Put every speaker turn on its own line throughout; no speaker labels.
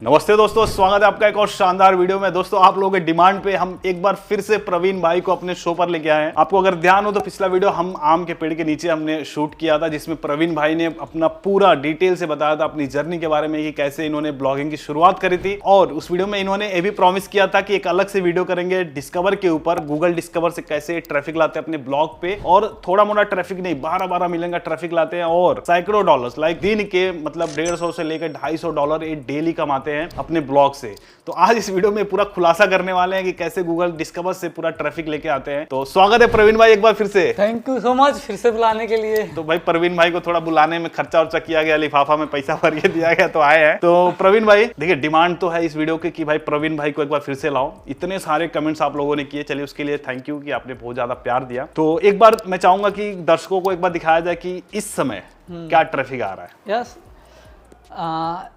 नमस्ते दोस्तों, स्वागत है आपका एक और शानदार वीडियो में। दोस्तों, आप लोगों के डिमांड पे हम एक बार फिर से प्रवीण भाई को अपने शो पर लेके आए हैं। आपको अगर ध्यान हो तो पिछला वीडियो हम आम के पेड़ के नीचे हमने शूट किया था, जिसमें प्रवीण भाई ने अपना पूरा डिटेल से बताया था अपनी जर्नी के बारे में कि कैसे इन्होंने ब्लॉगिंग की शुरुआत करी थी। और उस वीडियो में इन्होंने ये भी प्रॉमिस किया था कि एक अलग से वीडियो करेंगे डिस्कवर के ऊपर, गूगल डिस्कवर से कैसे ट्रैफिक लाते हैं अपने ब्लॉग पे। और थोड़ा मोड़ा ट्रैफिक नहीं, 12-12 मिलियन का ट्रैफिक लाते हैं और सैकड़ों डॉलर्स, लाइक दिन के मतलब $150 से लेकर $250 ये डेली कमाते हैं अपने ब्लॉग से। तो आज इस वीडियो में पूरा खुलासा करने वाले हैं कि कैसे गूगल डिस्कवर से पूरा ट्रैफिक लेके आते हैं। तो स्वागत है प्रवीण भाई एक बार फिर से।
थैंक यू सो मच फिर से बुलाने के लिए।
तो भाई प्रवीण भाई को थोड़ा बुलाने में खर्चा वर्चा किया गया, लिफाफा में पैसा भर के दिया गया, तो आए हैं। तो प्रवीण भाई देखिए, डिमांड तो है इस वीडियो की कि भाई प्रवीण भाई को एक बार फिर से लाओ। इतने सारे कमेंट्स आप लोगों ने किए, चलिए उसके लिए थैंक यू कि आपने बहुत ज्यादा प्यार दिया। तो एक बार मैं चाहूंगा कि दर्शकों को एक बार दिखाया जाए कि इस समय क्या ट्रैफिक आ रहा है।
यस,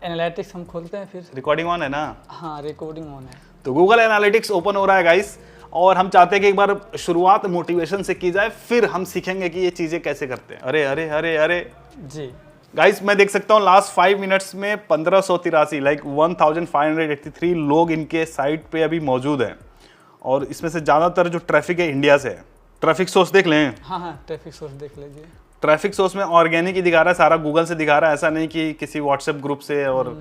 एनालिटिक्स हम खोलते हैं फिर।
रिकॉर्डिंग ऑन है ना?
हाँ, रिकॉर्डिंग ऑन है।
तो गूगल एनालिटिक्स ओपन हो रहा है गाइस, और हम चाहते हैं कि एक बार शुरुआत मोटिवेशन से की जाए, फिर हम सीखेंगे कि ये चीजें कैसे करते हैं। अरे अरे अरे अरे
जी
गाइस, मैं देख सकता हूँ लास्ट 5 मिनट्स में 1583 लाइक 1583 लोग इनके साइट पे अभी मौजूद हैं। और इसमें से ज्यादातर जो ट्रैफिक है इंडिया से है। ट्रैफिक सोर्स देख लें।
हाँ, ट्रैफिक सोर्स देख लीजिए।
ट्रैफिक सोर्स में ऑर्गेनिक ही दिखा रहा है, सारा गूगल से दिखा रहा है। ऐसा नहीं कि किसी व्हाट्सएप ग्रुप से और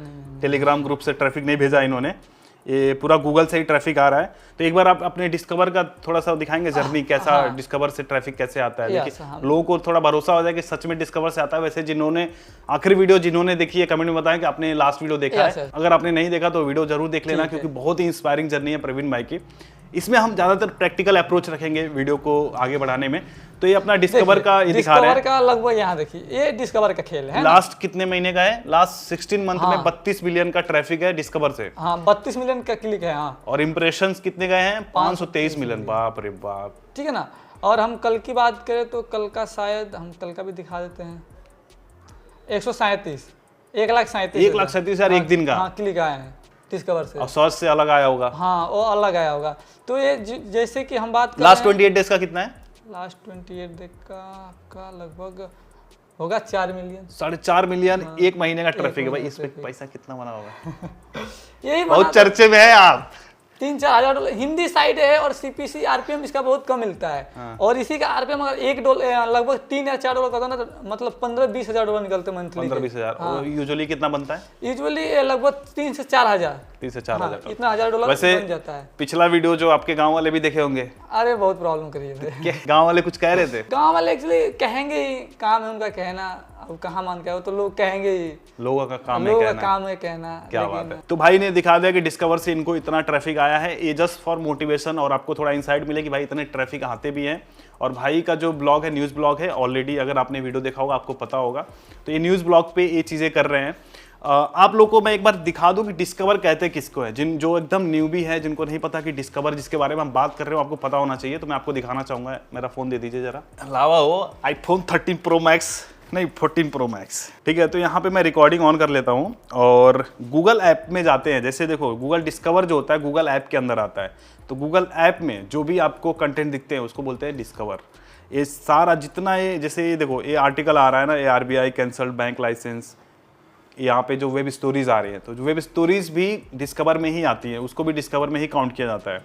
टेलीग्राम ग्रुप से ट्रैफिक नहीं भेजा इन्होंने, ये पूरा गूगल से ही ट्रैफिक आ रहा है। तो एक बार आप अपने डिस्कवर का थोड़ा सा दिखाएंगे जर्नी, कैसा डिस्कवर से ट्रैफिक कैसे आता है, लोगों को थोड़ा भरोसा हो जाए कि सच में डिस्कवर से आता है। वैसे जिन्होंने आखिरी वीडियो जिन्होंने देखी है, कमेंट में बताएं कि आपने लास्ट वीडियो देखा है। अगर आपने नहीं देखा तो वीडियो जरूर देख लेना, क्योंकि बहुत ही इंस्पायरिंग जर्नी है प्रवीण भाई की। इसमें हम ज्यादातर प्रैक्टिकल अप्रोच रखेंगे वीडियो को आगे बढ़ाने में। तो ये अपना डिस्कवर का ये दिखा रहे हैं।
डिस्कवर का लगभग यहाँ देखिए, ये डिस्कवर का खेल है।
लास्ट कितने महीने का है? लास्ट 16 मंथ में 32 मिलियन का ट्रैफिक है डिस्कवर से।
हाँ, 32 मिलियन का क्लिक है। हाँ,
और इंप्रेशंस कितने गए हैं? 523 मिलियन। बाप रे बाप,
ठीक है ना। और हम कल की बात करें तो कल का शायद हम कल का भी दिखा देते हैं। 137 1,37,000
एक दिन का।
हाँ, क्लिक आए हैं डिस्कवर से।
और सर्च से अलग आया होगा।
हाँ, वो अलग आया होगा। तो ये जैसे कि हम बात कर
लास्ट 28 डेज का कितना है?
लास्ट 28 डेज का लगभग होगा 4 मिलियन,
4.5 मिलियन। एक महीने का ट्रैफिक है भाई। इस पे पैसा कितना बना होगा?
यही
बहुत चर्चे में है आप।
3-4 हजार डॉलर हिंदी साइड है। और सीपीसी आरपीएम इसका बहुत कम मिलता है। हाँ। और इसी का आरपीएम अगर $1 लगभग $3 या $4 का था ना, तो मतलब 15-20 हजार डॉलर निकलते मंथली।
15-20 हजार। और यूजुअली कितना बनता है?
यूजुअली लगभग 3 से 4 हजार।
3 से 4 हजार
इतना $1,000 बन जाता है।
पिछला वीडियो जो आपके गांव वाले भी देखे होंगे।
अरे बहुत प्रॉब्लम करिए थे।
गांव वाले कुछ कह रहे थे?
गांव वाले एक्चुअली कहेंगे ही, काम है उनका कहना। अब कहाँ मान के आओ, तो लोग कहेंगे ही,
लोगों का काम है कहना। क्या बात है। तो भाई ने दिखा दिया कि डिस्कवर से इनको इतना ट्रैफिक आया है। ये जस्ट फॉर मोटिवेशन, और आपको थोड़ा इनसाइट मिले कि भाई इतने ट्रैफिक आते भी हैं। और भाई का जो ब्लॉग है, न्यूज़ ब्लॉग है, ऑलरेडी अगर आपने वीडियो देखा होगा आपको पता होगा। तो ये न्यूज़ ब्लॉग पे ये चीज़ें कर रहे हैं। आप लोगों को मैं एक बार दिखा दूं कि डिस्कवर कहते किसको है। जो एकदम न्यू भी है, जिनको नहीं पता कि डिस्कवर जिसके बारे में हम बात कर रहे हो आपको पता होना चाहिए। तो मैं आपको दिखाना चाहूँगा। मेरा फ़ोन दे दीजिए जरा। लावा हो आईफोन 13 प्रो मैक्स, नहीं 14 प्रो मैक्स, ठीक है। तो यहाँ पे मैं रिकॉर्डिंग ऑन कर लेता हूँ और गूगल ऐप में जाते हैं। जैसे देखो, गूगल डिस्कवर जो होता है गूगल ऐप के अंदर आता है। तो गूगल ऐप में जो भी आपको कंटेंट दिखते हैं उसको बोलते हैं डिस्कवर। ये सारा जितना ये, जैसे ये देखो, ये आर्टिकल आ रहा है ना, ये RBI कैंसल्ड बैंक लाइसेंस, यहाँ पे जो वेब स्टोरीज आ रही है, तो जो वेब स्टोरीज भी डिस्कवर में ही आती है, उसको भी डिस्कवर में ही काउंट किया जाता है।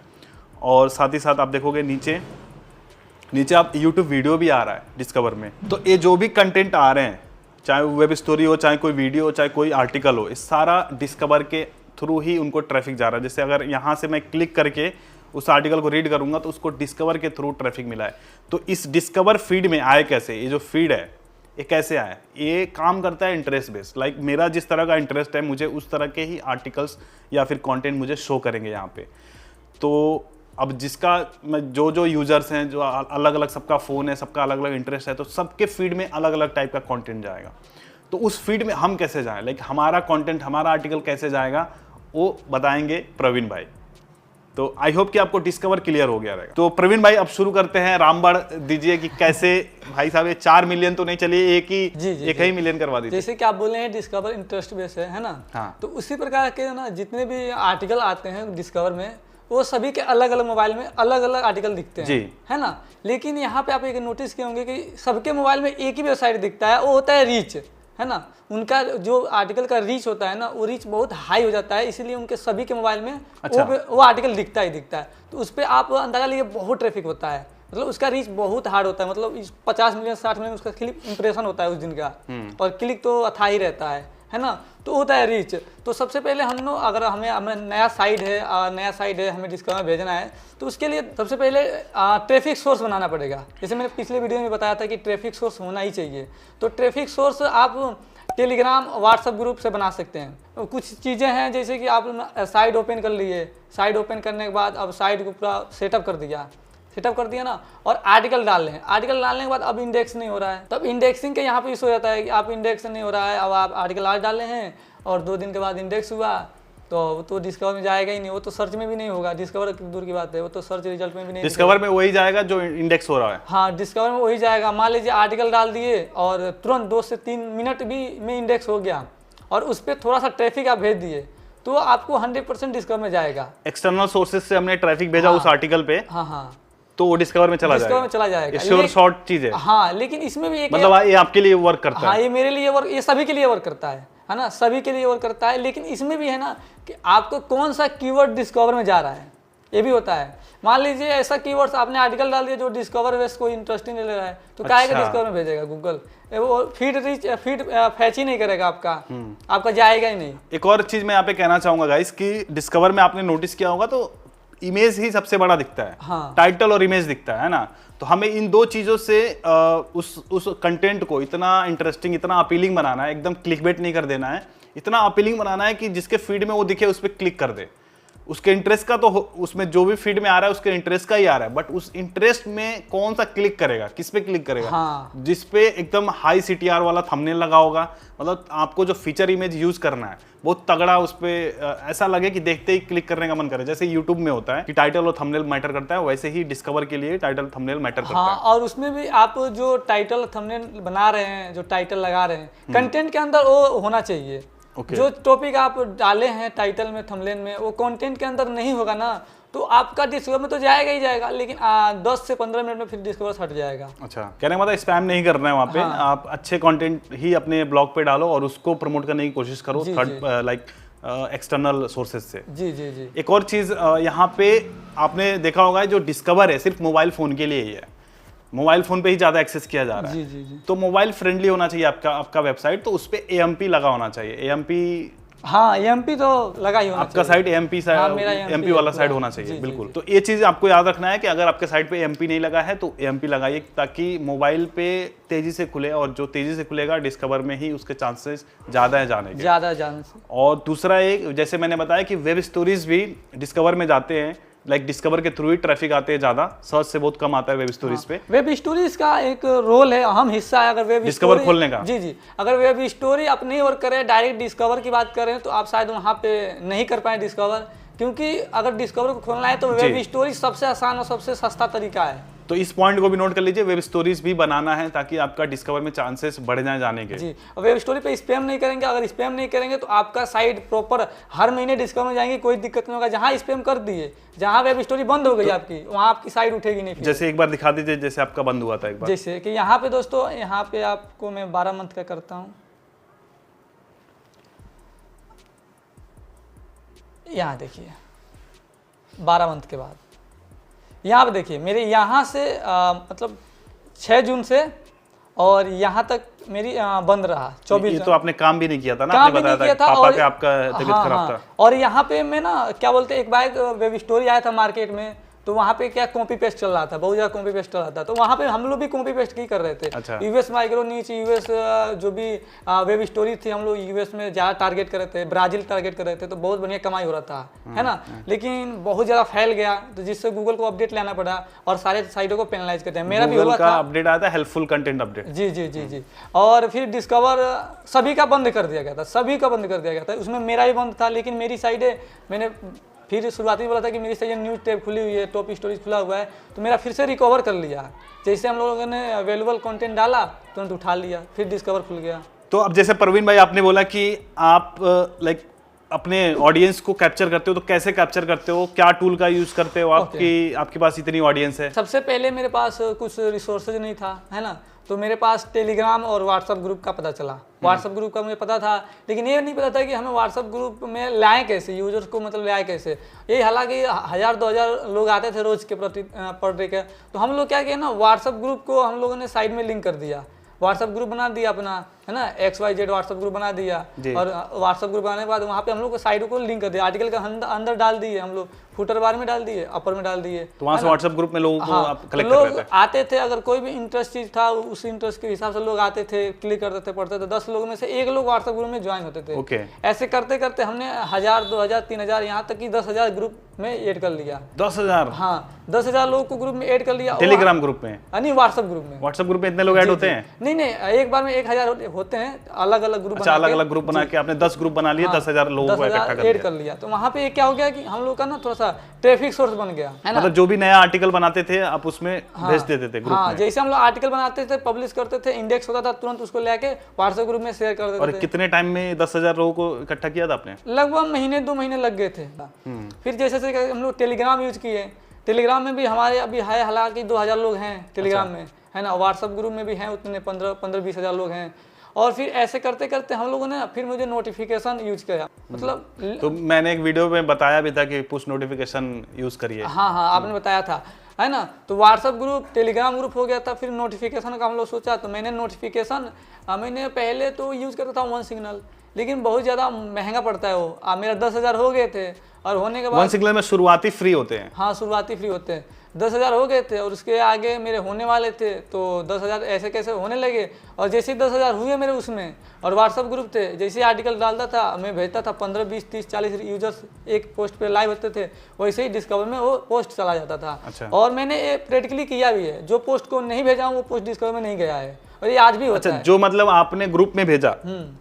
और साथ ही साथ आप देखोगे नीचे आप यूट्यूब वीडियो भी आ रहा है डिस्कवर में। तो ये जो भी कंटेंट आ रहे हैं, चाहे वेब स्टोरी हो, चाहे कोई वीडियो हो, चाहे कोई आर्टिकल हो, इस सारा डिस्कवर के थ्रू ही उनको ट्रैफिक जा रहा है। जैसे अगर यहाँ से मैं क्लिक करके उस आर्टिकल को रीड करूंगा तो उसको डिस्कवर के थ्रू ट्रैफिक मिला है। तो इस डिस्कवर फीड में आए कैसे? ये जो फीड है ये कैसे आया? ये काम करता है इंटरेस्ट बेस्ड। लाइक मेरा जिस तरह का इंटरेस्ट है, मुझे उस तरह के ही आर्टिकल्स या फिर कंटेंट मुझे शो करेंगे यहाँ पे। तो अब जिसका जो यूजर्स हैं, जो अलग अलग, सबका फ़ोन है, सबका अलग अलग इंटरेस्ट है, तो सबके फीड में अलग अलग टाइप का कंटेंट जाएगा। तो उस फीड में हम कैसे जाएं, लाइक हमारा कंटेंट, हमारा आर्टिकल कैसे जाएगा, वो बताएंगे प्रवीण भाई। तो आई होप कि आपको डिस्कवर क्लियर हो गया रहेगा। तो प्रवीण भाई अब शुरू करते हैं। रामबाण दीजिए कि कैसे भाई साहब ये 4 मिलियन तो नहीं, चलिए एक ही मिलियन करवा दीजिए।
जैसे कि आप बोले हैं डिस्कवर इंटरेस्ट बेस है ना। हाँ। तो उसी प्रकार के ना जितने भी आर्टिकल आते हैं डिस्कवर में, वो सभी के अलग अलग मोबाइल में अलग अलग आर्टिकल दिखते हैं जी, है ना। लेकिन यहाँ पे आप एक नोटिस किए होंगे कि सबके मोबाइल में एक ही वेबसाइट दिखता है, वो होता है रीच। है ना, उनका जो आर्टिकल का रीच होता है ना, वो रीच बहुत हाई हो जाता है, इसीलिए उनके सभी के मोबाइल में वो आर्टिकल दिखता ही दिखता है। तो उस पर आप अंदाजा लीजिए बहुत ट्रैफिक होता है, मतलब उसका रीच बहुत हार्ड होता है, मतलब 50 मिलियन 60 मिलियन उसका क्लिक इंप्रेशन होता है उस दिन का, और क्लिक तो अथा ही रहता है ना, तो होता है रीच। तो सबसे पहले हम लोग अगर हमें नया साइट है हमें डिस्कवर में भेजना है, तो उसके लिए सबसे पहले ट्रैफिक सोर्स बनाना पड़ेगा। जैसे मैंने पिछले वीडियो में बताया था कि ट्रैफिक सोर्स होना ही चाहिए। तो ट्रैफिक सोर्स आप टेलीग्राम व्हाट्सएप ग्रुप से बना सकते हैं। कुछ चीज़ें हैं जैसे कि आप साइट ओपन कर लिए, साइट ओपन करने के बाद अब साइट को पूरा सेटअप कर दिया ना, और आर्टिकल डाल लें। आर्टिकल डालने के बाद अब इंडेक्स नहीं हो रहा है, तब इंडेक्सिंग के यहाँ पे इशू हो जाता है कि आप इंडेक्स नहीं हो रहा है। अब आप आर्टिकल आज डाले हैं और 2 दिन के बाद इंडेक्स हुआ तो डिस्कवर में जाएगा ही नहीं, वो तो सर्च में भी नहीं होगा। डिस्कवर दूर की बात है, वो तो सर्च रिजल्ट में भी नहीं,
डिस्कवर में वही जाएगा जो इंडेक्स हो रहा है।
हाँ, डिस्कवर में वही जाएगा। मान लीजिए आर्टिकल डाल दिए और तुरंत 2 से 3 मिनट भी में इंडेक्स हो गया, और उस पर थोड़ा सा ट्रैफिक आप भेज दिए तो आपको 100% डिस्कवर में जाएगा।
एक्सटर्नल सोर्सेज से हमने ट्रैफिक भेजा उस आर्टिकल पे,
हाँ,
तो वो डिस्कवर में चला जाएगा। श्योर शॉर्ट चीज है।
हाँ, लेकिन इसमें भी एक
मतलब ये आपके लिए वर्क करता है।
हाँ, ये मेरे लिए वर्क, ये सभी के लिए वर्क करता है ना, सभी के लिए वर्क करता है। लेकिन इसमें भी है ना कि आपको कौन सा कीवर्ड डिस्कवर में जा रहा है, ये भी होता है। मान लीजिए ऐसा कीवर्ड्स आपने आर्टिकल डाल दिया जो डिस्कवर वेस्ट कोई इंटरेस्टिंग नहीं ले रहा है, तो काहे का डिस्कवर में भेजेगा गूगल, वो फीड फैच ही नहीं करेगा, आपका जाएगा ही नहीं।
एक और चीज मैं यहाँ पे कहना चाहूंगा गाइस कि डिस्कवर में आपने नोटिस किया होगा तो इमेज ही सबसे बड़ा दिखता है।
हाँ।
टाइटल और इमेज दिखता है ना, तो हमें इन 2 चीजों से उस कंटेंट को इतना इंटरेस्टिंग, इतना अपीलिंग बनाना है, एकदम क्लिकबेट नहीं कर देना है, इतना अपीलिंग बनाना है कि जिसके फीड में वो दिखे उस पर क्लिक कर दे। उसके इंटरेस्ट का तो उसमें जो भी फीड में आ रहा है उसके इंटरेस्ट का ही आ रहा है, बट उस इंटरेस्ट में कौन सा क्लिक करेगा, किस पे क्लिक करेगा।
हाँ।
जिस पे एकदम हाई CTR वाला थंबनेल लगा होगा, मतलब आपको जो फीचर इमेज यूज करना है बहुत तगड़ा, उस पे ऐसा लगे कि देखते ही क्लिक करने का मन करे। जैसे यूट्यूब में होता है कि टाइटल और थंबनेल मैटर करता है, वैसे ही डिस्कवर के लिए टाइटल थंबनेल मैटर करता है।
और उसमें भी आप जो टाइटल थंबनेल बना रहे हैं, जो टाइटल लगा रहे हैं, कंटेंट के अंदर वो होना चाहिए। जो टॉपिक आप डाले हैं टाइटल में, थंबनेल में, वो कंटेंट के अंदर नहीं होगा ना, तो आपका डिस्कवर में तो जाएगा ही जाएगा, लेकिन 10 से 15 मिनट में फिर डिस्कवर हट जाएगा।
अच्छा, कहने का मतलब स्पैम नहीं करना है वहाँ पे।
हाँ।
आप अच्छे कंटेंट ही अपने ब्लॉग पे डालो और उसको प्रमोट करने की कोशिश करो थर्ड लाइक एक्सटर्नल सोर्सेज से।
जी।
एक और चीज यहाँ पे आपने देखा होगा, जो डिस्कवर है सिर्फ मोबाइल फोन के लिए ही है, मोबाइल फोन पे ही ज्यादा एक्सेस किया जा रहा है।
जी।
तो मोबाइल फ्रेंडली होना चाहिए आपका वेबसाइट, तो उस पे AMP लगा होना चाहिए। AMP,
हाँ, AMP तो लगा ही होना
आपका साइट AMP AMP वाला साइट होना चाहिए। बिल्कुल। तो ये चीज आपको याद रखना है कि अगर आपके साइट पे AMP नहीं लगा है तो AMP लगाइए, ताकि मोबाइल पे तेजी से खुले, और जो तेजी से खुलेगा डिस्कवर में ही उसके चांसेस ज्यादा है जाने के। और दूसरा एक, जैसे मैंने बताया कि वेब स्टोरीज भी डिस्कवर में जाते हैं, लाइक डिस्कवर के थ्रू ही ट्रैफिक आते हैं ज्यादा, सर्च से बहुत कम आता है वेब स्टोरीज पे।
वेब स्टोरीज का एक रोल है, अहम हिस्सा है अगर वेब
डिस्कवर खोलने का।
जी, अगर वेब स्टोरी अपनी और करें, डायरेक्ट डिस्कवर की बात करें तो आप शायद वहाँ पे नहीं कर पाए डिस्कवर, क्योंकि अगर डिस्कवर को खोलना है तो वेब स्टोरी सबसे आसान और सबसे सस्ता तरीका है।
तो इस पॉइंट को भी नोट कर लीजिए, वेब स्टोरीज भी बनाना है ताकि आपका डिस्कवर में चांसेस बढ़ जाए जाने के।
जी, वेब स्टोरी पे स्पैम नहीं करेंगे। अगर स्पैम नहीं करेंगे तो आपका साइट प्रॉपर हर महीने डिस्कवर में जाएंगे, कोई दिक्कत नहीं होगा। जहाँ स्पैम कर दिए, जहाँ वेब स्टोरी बंद हो गई आपकी, वहाँ आपकी साइट उठेगी नहीं।
जैसे एक बार दिखा दीजिए, जैसे आपका बंद हुआ था एक बार।
जैसे कि यहाँ पे दोस्तों, यहाँ पे आपको मैं 12 मंथ का करता हूँ। यहाँ देखिए 12 मंथ के बाद यहाँ पे देखिए मेरे यहाँ से मतलब 6 जून से और यहाँ तक मेरी बंद रहा 24।
ये तो आपने काम भी नहीं किया था ना,
काम
आपने
भी नहीं
बताया
किया
था
था,
पापा
और
के आपका तबीयत खराब था।
और यहाँ पे मैं ना क्या बोलते, एक बार वेब स्टोरी आया था मार्केट में, तो वहाँ पे क्या कॉपी पेस्ट चल रहा था, बहुत ज़्यादा कॉपी पेस्ट चल रहा था। तो वहाँ पे हम लोग भी कॉपी पेस्ट की कर रहे थे।
अच्छा।
यूएस माइक्रो नीच, यूएस जो भी वेब स्टोरी थी, हम लोग यूएस में ज़्यादा टारगेट कर रहे थे, ब्राजील टारगेट कर रहे थे, तो बहुत बढ़िया कमाई हो रहा था, है ना। लेकिन बहुत ज़्यादा फैल गया, तो जिससे गूगल को अपडेट लेना पड़ा और सारे साइटों को पेनलाइज करते हैं। मेरा भी हुआ था,
अपडेट आया था, हेल्पफुल कंटेंट अपडेट।
जी। और फिर डिस्कवर सभी का बंद कर दिया गया था, सभी का बंद कर दिया गया था। उसमें मेरा भी बंद था, लेकिन मेरी साइडें मैंने फिर शुरुआती में बोला था कि मेरी साइड न्यूज़ टैब खुली हुई है, टॉप स्टोरीज खुला हुआ है, तो मेरा फिर से रिकवर कर लिया। जैसे हम लोगों ने अवेलेबल कंटेंट डाला तुरंत उठा लिया, फिर डिस्कवर खुल गया।
तो अब जैसे परवीन भाई आपने बोला कि आप लाइक अपने ऑडियंस को कैप्चर करते हो, तो कैसे कैप्चर करते हो, क्या टूल का यूज करते हो आपके पास इतनी ऑडियंस है?
सबसे पहले मेरे पास कुछ रिसोर्सेज नहीं था, है ना, तो मेरे पास टेलीग्राम और व्हाट्सअप ग्रुप का पता चला। व्हाट्सअप ग्रुप का मुझे पता था, लेकिन ये नहीं पता था कि हमें व्हाट्सअप ग्रुप में लाएं कैसे, यूजर्स को मतलब लाएं कैसे। ये हालांकि 1000-2000 लोग आते थे रोज के पर डे के। तो हम लोग क्या किया ना, व्हाट्सअप ग्रुप को हम लोगों ने साइड में लिंक कर दिया, व्हाट्सअप ग्रुप बना दिया अपना, है ना, XYZ व्हाट्सअप ग्रुप बना दिया। और व्हाट्सअप ग्रुप बनाने के बाद वहाँ पे हम लोग को साइड को लिंक कर दिया, आर्टिकल का अंदर डाल दिए हम लोग, फुटर बार में डाल दिए, अपर में डाल दिए।
तो वहाँ से व्हाट्सएप ग्रुप में लोगों को आप कलेक्ट कर
लोग आते थे, अगर कोई भी इंटरेस्ट चीज था उस इंटरेस्ट के हिसाब से लोग आते थे, क्लिक करते थे, पढ़ते थे। 10 लोगों में से 1 लोग व्हाट्सएप ग्रुप में ज्वाइन होते थे। ऐसे करते करते हमने 1000, 2000, 3000, यहाँ तक कि 10,000 ग्रुप में ऐड कर लिया।
10,000?
हाँ, 10,000 लोगों को ग्रुप में ऐड कर लिया।
टेलीग्राम ग्रुप में?
नहीं, व्हाट्सएप ग्रुप में।
व्हाट्सएप ग्रुप में इतने लोग ऐड होते हैं?
नहीं, एक बार में 1000 होते हैं, अलग अलग ग्रुप।
अच्छा, अलग अलग ग्रुप बना के आपने 10 ग्रुप बना लिए, 10,000 लोगों को इकट्ठा
कर लिया। तो वहाँ पे क्या हो गया कि हम लोग का ना थोड़ा सा ट्रैफिक सोर्स बन गया, है ना।
मतलब जो भी नया आर्टिकल बनाते थे आप उसमें भेज देते थे ग्रुप में?
जैसे हम लोग आर्टिकल बनाते थे, पब्लिश करते थे, इंडेक्स होता था, तुरंत उसको लेके व्हाट्सएप ग्रुप में शेयर कर देते थे।
और कितने टाइम में 10,000 लोगों को इकट्ठा किया था आपने?
लगभग महीने 2 महीने लग गए थे। फिर जैसे हम लोग टेलीग्राम यूज किए, टेलीग्राम में भी हमारे अभी है हालांकि 2000 लोग हैं टेलीग्राम में, है ना। व्हाट्सएप ग्रुप में भी हैं उतने 15-20 हज़ार लोग हैं। और फिर ऐसे करते करते हम लोगों ने फिर मुझे नोटिफिकेशन यूज किया, मतलब
तो मैंने एक वीडियो में बताया भी था कि पुश नोटिफिकेशन यूज करिए।
हाँ, आपने बताया था, है ना। तो व्हाट्सएप ग्रुप, टेलीग्राम ग्रुप हो गया था। फिर नोटिफिकेशन का हम लोग सोचा, तो मैंने नोटिफिकेशन मैंने पहले तो यूज करता था वन सिग्नल, लेकिन बहुत ज़्यादा महंगा पड़ता है वो। मेरा 10,000 हो गए थे, और होने के बाद
वन सिग्नल में शुरुआती फ्री होते हैं।
हाँ, शुरुआती फ्री होते हैं। 10,000 हो गए थे और उसके आगे मेरे होने वाले थे, तो 10,000 ऐसे कैसे होने लगे। और जैसे ही 10,000 हुए मेरे उसमें, और व्हाट्सअप ग्रुप थे, जैसे आर्टिकल डालता था मैं भेजता था, 15, 20, 30, 40 यूजर्स एक पोस्ट पे लाइव होते थे, वैसे ही डिस्कवर में वो पोस्ट चला जाता था।
अच्छा।
और मैंने ये प्रैक्टिकली किया भी है, जो पोस्ट को नहीं भेजा हूँ वो पोस्ट डिस्कवर में नहीं गया है, और ये आज भी होता है।
जो मतलब आपने ग्रुप में भेजा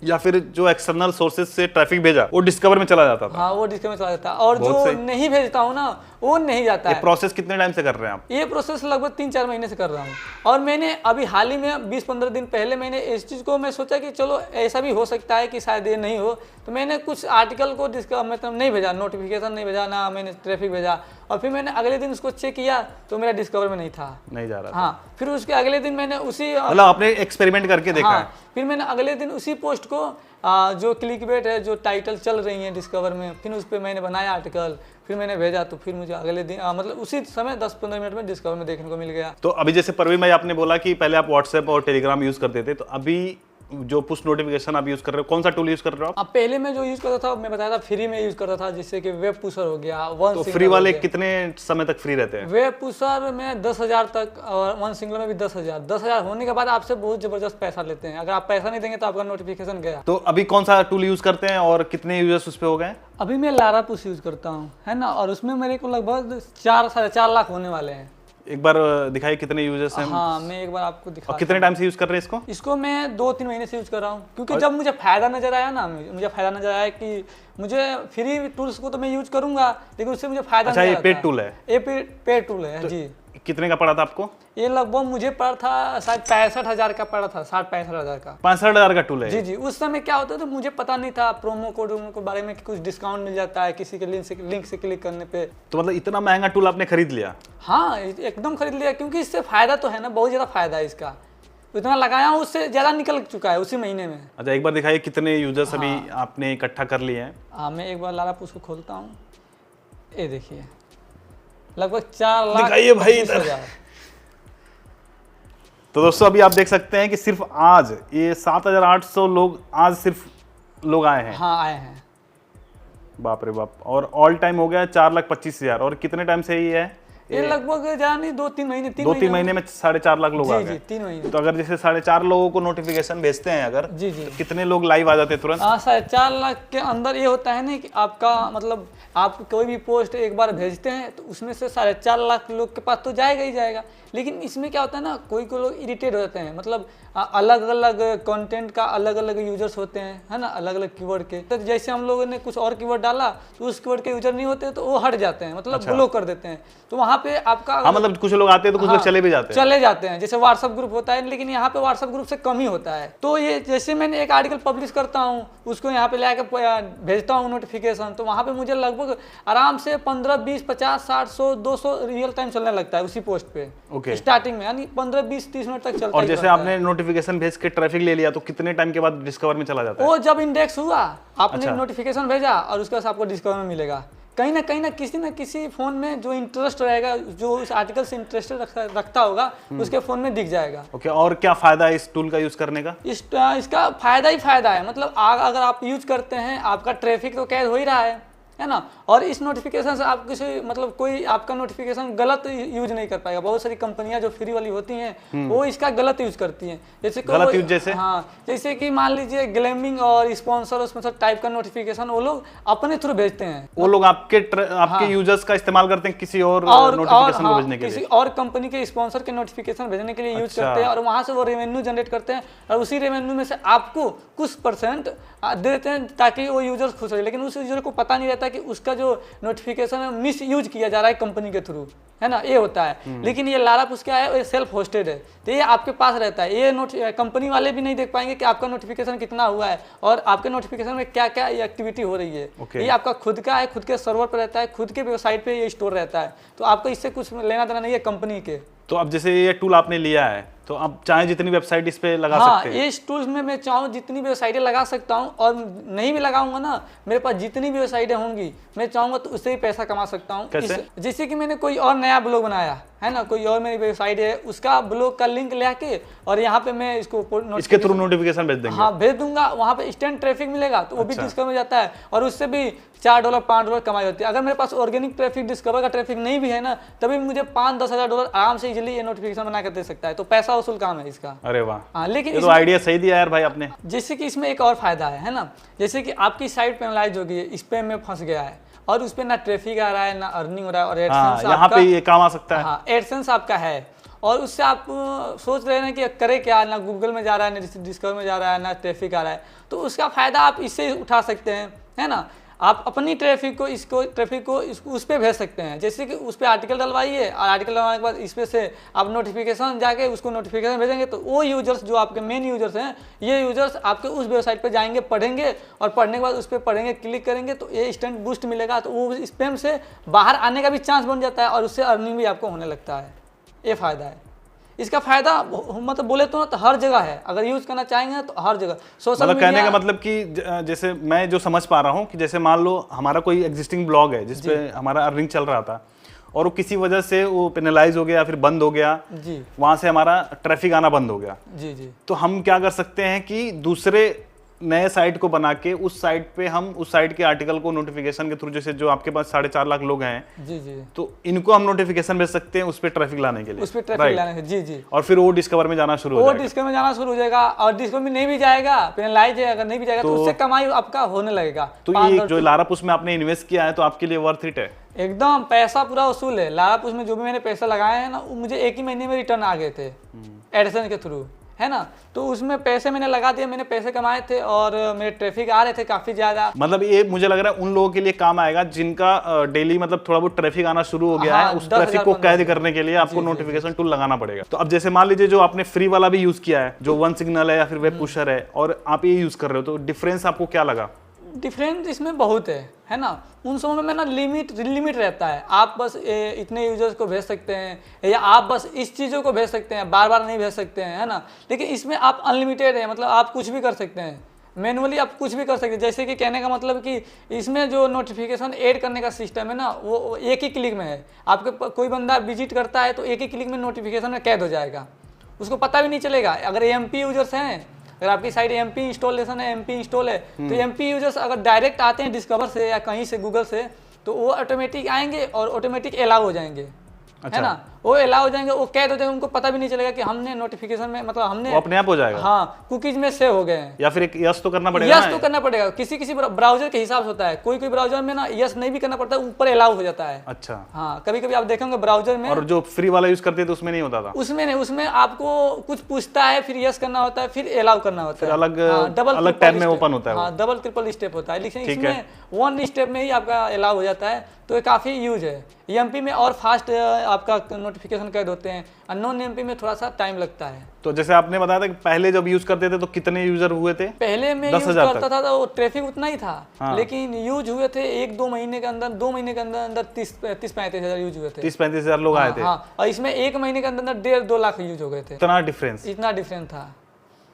या फिर जो एक्सटर्नल सोर्सेज से ट्रैफिक भेजा वो डिस्कवर में चला जाता था?
हाँ, वो डिस्कवर में चला जाता है। और जो नहीं भेजता हूँ ना वो नहीं जाता है।
प्रोसेस कितने टाइम से कर रहे हैं आप?
ये प्रोसेस लगभग 3-4 महीने से कर रहा हूँ। और मैंने अभी हाल ही में 20-15 दिन पहले मैंने इस चीज़ को मैं सोचा कि चलो ऐसा भी हो सकता है कि शायद ये नहीं हो, तो मैंने कुछ आर्टिकल को मतलब नहीं भेजा, नोटिफिकेशन नहीं भेजा, ना मैंने ट्रैफिक भेजा। और फिर मैंने अगले दिन उसको चेक किया तो मेरा डिस्कवर में नहीं था,
नहीं जा रहा।
हाँ, फिर उसके अगले दिन मैंने उसी
मतलब आपने एक्सपेरिमेंट करके देखा है?
फिर मैंने अगले दिन उसी पोस्ट को जो क्लिकबेट है, जो टाइटल चल रही है डिस्कवर में, फिर उस पर मैंने बनाया आर्टिकल, फिर मैंने भेजा, तो फिर मुझे अगले दिन मतलब उसी समय 10-15 मिनट में डिस्कवर में देखने को मिल गया।
तो अभी जैसे परवीन भाई आपने बोला कि पहले आप व्हाट्सएप और टेलीग्राम यूज करते थे, तो अभी जो पुश नोटिफिकेशन आप यूज कर रहे हो, कौन सा टूल यूज कर रहे हो आप?
पहले मैं जो यूज करता था, मैं बताया था फ्री में यूज करता था, जिससे कि वेब पुशर हो गया, वन
तो फ्री वाले कितने समय तक फ्री रहते हैं?
वेब पुशर में 10,000 तक, और वन सिंगल में भी 10,000। 10,000 होने के बाद आपसे बहुत जबरदस्त पैसा लेते हैं। अगर आप पैसा नहीं देंगे तो आपका नोटिफिकेशन गया।
तो अभी कौन सा टूल यूज करते हैं और कितने यूजर्स उस पे हो गए?
अभी मैं लारा पुश यूज करता हूँ, है ना, और उसमें मेरे को लगभग 4-4.5 लाख होने वाले हैं।
एक बार दिखाइए कितने यूजर्स हैं।
हाँ, मैं एक बार आपको दिखा।
कितने टाइम से यूज कर रहे हैं इसको?
इसको मैं 2-3 महीने से यूज कर रहा हूँ, क्योंकि जब मुझे फायदा नजर आया ना, मुझे फायदा नजर आया कि मुझे फ्री टूल्स को तो मैं यूज करूंगा, लेकिन उससे मुझे फायदा
अच्छा, ये पेड टूल है?
ये पेड टूल है जी।
कितने का पड़ा था आपको?
ये लगभग मुझे पड़ा था शायद 65,000 का पड़ा था, 60-65,000 का।
65,000 का टूल है
जी जी। उस समय क्या होता था मुझे पता नहीं था प्रोमो कोड के बारे में कि कुछ डिस्काउंट मिल जाता है किसी के लिंक से क्लिक करने पे।
तो मतलब इतना महंगा टूल आपने खरीद लिया?
हाँ, एकदम खरीद लिया, क्योंकि इससे फायदा तो है ना, बहुत ज्यादा फायदा है इसका। इतना लगाया हूँ उससे ज्यादा निकल चुका है उसी महीने में।
अच्छा, एक बार दिखाइए कितने यूजर्स अभी आपने इकट्ठा कर लिए हैं।
हाँ, मैं एक बार लारा पुश को खोलता हूँ, ये देखिए लगभग 4,00,000।
दिखाइए भाई इधर। तो दोस्तों अभी आप देख सकते हैं कि सिर्फ आज ये 7,800 लोग आज सिर्फ लोग आए हैं।
हाँ, आए हैं।
बाप रे बाप। और ऑल टाइम हो गया 4,25,000। और कितने टाइम से ये है?
ये लगभग ज्यादा नहीं, 2-3 महीने।
2-3 महीने में 4.5 लाख लोग आ गए।
जी, 3 महीने।
तो अगर जैसे 4.5 लोगों को नोटिफिकेशन भेजते हैं अगर,
जी जी,
तो कितने लोग लाइव आ जाते हैं तुरंत?
4.5 लाख के अंदर ये होता है ना कि आपका मतलब आप कोई भी पोस्ट एक बार भेजते हैं तो उसमें से 4.5 लाख लोग के पास तो जाएगा ही जाएगा। लेकिन इसमें क्या होता है ना, कोई लोग इरिटेट हो जाते हैं, मतलब अलग अलग कंटेंट का अलग अलग यूजर्स होते हैं, है ना, अलग अलग कीवर्ड के। तो जैसे हम लोगों ने कुछ और कीवर्ड डाला तो उस कीवर्ड के यूजर नहीं होते तो वो हट जाते हैं, मतलब ब्लॉक कर देते हैं। तो वहाँ पे आपका
हाँ मतलब कुछ लोग आते हैं तो कुछ लोग चले भी जाते हैं।
चले जाते हैं, जैसे व्हाट्सएप ग्रुप होता है, लेकिन यहाँ पे व्हाट्सएप ग्रुप से कम ही होता है। तो ये जैसे मैंने एक आर्टिकल पब्लिश करता हूँ, उसको यहाँ पे लेकर भेजता हूँ नोटिफिकेशन, तो वहाँ पे मुझे लगभग आराम से 15, 20, 50, 60, 100, 200 रियल टाइम चलने लगता है उसी पोस्ट पे स्टार्टिंग में, यानी 15, 20, 30 मिनट तक चलता है।
और जैसे आपने नोटिफिकेशन भेज के ट्रैफिक ले लिया तो कितने टाइम के बाद डिस्कवर में चला जाता है?
वो जब इंडेक्स हुआ, आपने नोटिफिकेशन भेजा और उसके बाद आपको डिस्कवर में मिलेगा। कहीं ना किसी फोन में जो इंटरेस्ट रहेगा, जो उस आर्टिकल से इंटरेस्ट रखता होगा, उसके फोन में दिख जाएगा।
ओके, और क्या फायदा है इस टूल का यूज करने का?
इसका फायदा ही फायदा है, मतलब अगर आप यूज करते हैं, आपका ट्रैफिक तो कैद हो ही रहा है ना। और इस नोटिफिकेशन से आप किसी मतलब कोई आपका नोटिफिकेशन गलत यूज नहीं कर पाएगा। बहुत सारी कंपनियां जो फ्री वाली होती हैं वो इसका गलत यूज करती हैं, जैसे
गलत यूज जैसे
जैसे कि मान लीजिए ग्लेमिंग और स्पॉन्सर उसमें सब टाइप का नोटिफिकेशन वो लोग अपने थ्रू भेजते हैं।
वो लोग आपके यूजर्स का इस्तेमाल करते हैं किसी और नोटिफिकेशन को भेजने के लिए,
किसी और कंपनी के स्पॉन्सर के नोटिफिकेशन भेजने के लिए यूज करते हैं, और वहां से वो रेवेन्यू जनरेट करते हैं, और उसी रेवेन्यू में से आपको कुछ % देते हैं ताकि वो यूजर्स खुश रहे। लेकिन उस यूजर को पता नहीं रहता कि उसका जो नोटिफिकेशन है मिस यूज किया जा रहा है कंपनी के थ्रू, है ना, ये होता है। लेकिन ये लारापुस क्या है, ये सेल्फ होस्टेड है, तो ये आपके पास रहता है। ये कंपनी वाले भी नहीं देख पाएंगे कि आपका नोटिफिकेशन कितना हुआ है और आपके नोटिफिकेशन में क्या क्या एक्टिविटी हो रही है। ये आपका खुद का है, खुद के सर्वर पर रहता है, खुद के वेबसाइट पे ये स्टोर रहता है, तो आपको इससे कुछ लेना देना नहीं है कंपनी के।
तो अब जैसे ये टूल आपने लिया है तो आप चाहे जितनी वेबसाइट इस पे लगा सकते हैं।
इस टूल्स में मैं चाहूँ जितनी भी वेबसाइटें लगा सकता हूँ, और नहीं भी लगाऊंगा ना, मेरे पास जितनी भी वेबसाइटें होंगी मैं चाहूँगा तो उससे ही पैसा कमा सकता हूँ। जैसे कि मैंने कोई और नया ब्लॉग बनाया है ना, कोई और मेरी वेबसाइट है, उसका ब्लॉग का लिंक लेके और यहाँ पे मैं इसके
थ्रू नोटिफिकेशन भेज देंगे।
हाँ भेज दूंगा, वहाँ पे इंस्टेंट ट्रैफिक मिलेगा तो वो भी डिस्कवर में जाता है, और उससे भी $4, $5 कमाई होती है। अगर मेरे पास ऑर्गेनिक ट्रैफिक, डिस्कवर का ट्रैफिक नहीं भी है ना, तभी मुझे $5-10 हज़ार आराम से इजीली ये नोटिफिकेशन बना कर दे सकता है। तो पैसा वसूल काम है इसका।
अरे वाह,
हाँ, लेकिन
ये तो आइडिया सही दिया यार भाई आपने।
जैसे कि इसमें एक और फायदा है ना, जैसे कि आपकी साइट पेनलाइज हो गई है, स्पैम में फंस गया है और उस पर ना ट्रैफिक आ रहा है ना अर्निंग हो रहा है, और एडसेंस
यहाँ पे ये काम आ सकता है।
हाँ, एडसेंस आपका है, और उससे आप सोच रहे हैं कि करे क्या, ना गूगल में जा रहा है, ना डिस्कवर में जा रहा है, ना ट्रैफिक आ रहा है, तो उसका फायदा आप इससे उठा सकते हैं, है ना। आप अपनी ट्रैफिक को उस पर भेज सकते हैं। जैसे कि उस पर आर्टिकल डलवाइए, और आर्टिकल डलवाने के बाद इस पे से आप नोटिफिकेशन जाके उसको नोटिफिकेशन भेजेंगे, तो वो यूजर्स जो आपके मेन यूजर्स हैं, ये यूजर्स आपके उस वेबसाइट पे जाएंगे, पढ़ेंगे, और पढ़ने के बाद उस पर पढ़ेंगे, क्लिक करेंगे तो ये इंस्टेंट बूस्ट मिलेगा, तो वो स्पैम से बाहर आने का भी चांस बन जाता है, और उससे अर्निंग भी आपको होने लगता है। ये फ़ायदा है इसका। फायदा मतलब बोले तो हर जगह है, अगर यूज करना चाहेंगे तो हर जगह। सोशल
मतलब कहने का मतलब कि जैसे मैं जो समझ पा रहा हूँ कि जैसे मान लो हमारा कोई एग्जिस्टिंग ब्लॉग है जिसपे हमारा अर्निंग चल रहा था, और वो किसी वजह से वो पेनलाइज हो गया या फिर बंद हो गया जी, वहां से हमारा ट्रैफिक आना बंद हो गया जी, तो हम क्या कर सकते हैं कि दूसरे नए साइट को बना के उस साइट पे हम उस साइट के आर्टिकल को नोटिफिकेशन के थ्रू, जैसे जो आपके पास 4.5 लाख लोग हैं जी, तो इनको हम नोटिफिकेशन भेज सकते हैं उस पे ट्रैफिक लाने के लिए,
उस पे ट्रैफिक लाने के जी,
और फिर वो डिस्कवर में जाना शुरू हो
जाएगा, और डिस्कवर में नहीं भी जाएगा, पेनलाइज है, अगर नहीं भी जाएगा तो उससे कमाई आपका होने लगेगा।
तो ये जो लारापुस में आपने इन्वेस्ट किया है तो आपके लिए वर्थ इट है
एकदम। पैसा पूरा वसूल है। लारापुस में जो भी मैंने पैसा लगाए हैं ना, मुझे 1 ही महीने में रिटर्न आ गए थे एडसेंस के थ्रू, है ना। तो उसमें पैसे मैंने लगा दिए, मैंने पैसे कमाए थे, और मेरे ट्रैफिक आ रहे थे काफी ज्यादा।
मतलब ये मुझे लग रहा है उन लोगों के लिए काम आएगा जिनका डेली मतलब थोड़ा बहुत ट्रैफिक आना शुरू हो गया है। उस ट्रैफिक को कैद करने के लिए आपको नोटिफिकेशन टूल लगाना पड़ेगा। तो अब जैसे मान लीजिए जो आपने फ्री वाला भी यूज किया है, जो वन सिग्नल है या फिर वेब पुशर है, और आप ये यूज कर रहे हो, तो डिफरेंस आपको क्या लगा?
डिफरेंस इसमें बहुत है ना। उन समय में ना लिमिट रहता है, आप बस इतने यूजर्स को भेज सकते हैं, या आप बस इस चीज़ों को भेज सकते हैं, बार बार नहीं भेज सकते हैं, है ना। लेकिन इसमें आप अनलिमिटेड है, मतलब आप कुछ भी कर सकते हैं, मैनुअली आप कुछ भी कर सकते हैं। जैसे कि कहने का मतलब कि इसमें जो नोटिफिकेशन ऐड करने का सिस्टम है ना, वो एक ही क्लिक में है। आपके कोई बंदा विजिट करता है तो एक ही क्लिक में नोटिफिकेशन में कैद हो जाएगा, उसको पता भी नहीं चलेगा। अगर MP यूजर्स हैं, अगर आपकी साइट MP इंस्टॉलेशन है, MP इंस्टॉल है, तो MP यूजर्स अगर डायरेक्ट आते हैं डिस्कवर से या कहीं से गूगल से, तो वो ऑटोमेटिक आएंगे और ऑटोमेटिक अलाउ हो जाएंगे, है ना। वो अलाउ हो जाएंगे, वो कैद हो जाएंगे, उनको पता भी नहीं चलेगा कि हमने नोटिफिकेशन में मतलब हमने
वो अपने आप हो जाएगा।
हाँ, कुकीज में सेव हो गए हैं।
या फिर एक यस तो करना पड़ेगा।
यस तो करना पड़ेगा, किसी किसी ब्राउजर के हिसाब से होता है, कोई कोई ब्राउजर में ना यस नहीं भी करना पड़ता, ऊपर अलाउ हो जाता है।
अच्छा
हाँ, कभी कभी आप देखेंगे ब्राउजर में।
और जो फ्री वाला यूज करते थे उसमें नहीं होता था?
उसमें नहीं, उसमें आपको कुछ पूछता है, फिर यस करना होता है, फिर अलाउ करना होता है,
अलग अलग टैब में ओपन होता है।
हाँ, डबल ट्रिपल स्टेप होता है, लेकिन इसमें वन स्टेप में ही आपका अलाउ हो जाता है, तो ये काफ़ी यूज है। एमपी में और फास्ट आपका नोटिफिकेशन कैद होते हैं, और नॉन एमपी में थोड़ा सा टाइम लगता है।
तो जैसे आपने बताया था कि पहले जब यूज करते थे तो कितने यूजर हुए थे?
पहले में यूज करता था तो ट्रैफिक उतना ही था। हाँ। लेकिन यूज हुए थे 1-2 महीने के अंदर, 2 महीने के अंदर 30-35 हज़ार यूज हुए थे।
30-35 हज़ार लोग आए थे।
हाँ, और इसमें 1 महीने के अंदर 1.5-2 लाख यूज हो गए थे।
इतना डिफरेंस
था,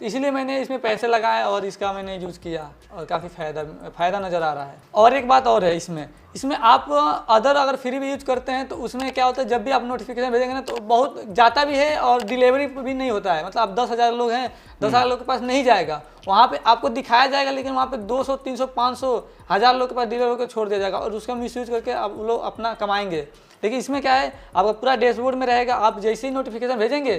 तो इसलिए मैंने इसमें पैसे लगाए और इसका मैंने यूज किया, और काफ़ी फ़ायदा नज़र आ रहा है। और एक बात और है, इसमें आप अगर फ्री भी यूज करते हैं तो उसमें क्या होता है, जब भी आप नोटिफिकेशन भेजेंगे ना तो बहुत जाता भी है और डिलीवरी भी नहीं होता है। मतलब आप 10,000 लोग हैं, 10,000 लोग के पास नहीं जाएगा, वहाँ पे आपको दिखाया जाएगा, लेकिन वहाँ पे 200, 300, 500, 1000 लोग के पास डिलीवर होकर छोड़ दिया जाएगा, और उसका मिसयूज करके आप लोग अपना कमाएंगे। लेकिन इसमें क्या है, आपका पूरा डैशबोर्ड में रहेगा, आप जैसे ही नोटिफिकेशन भेजेंगे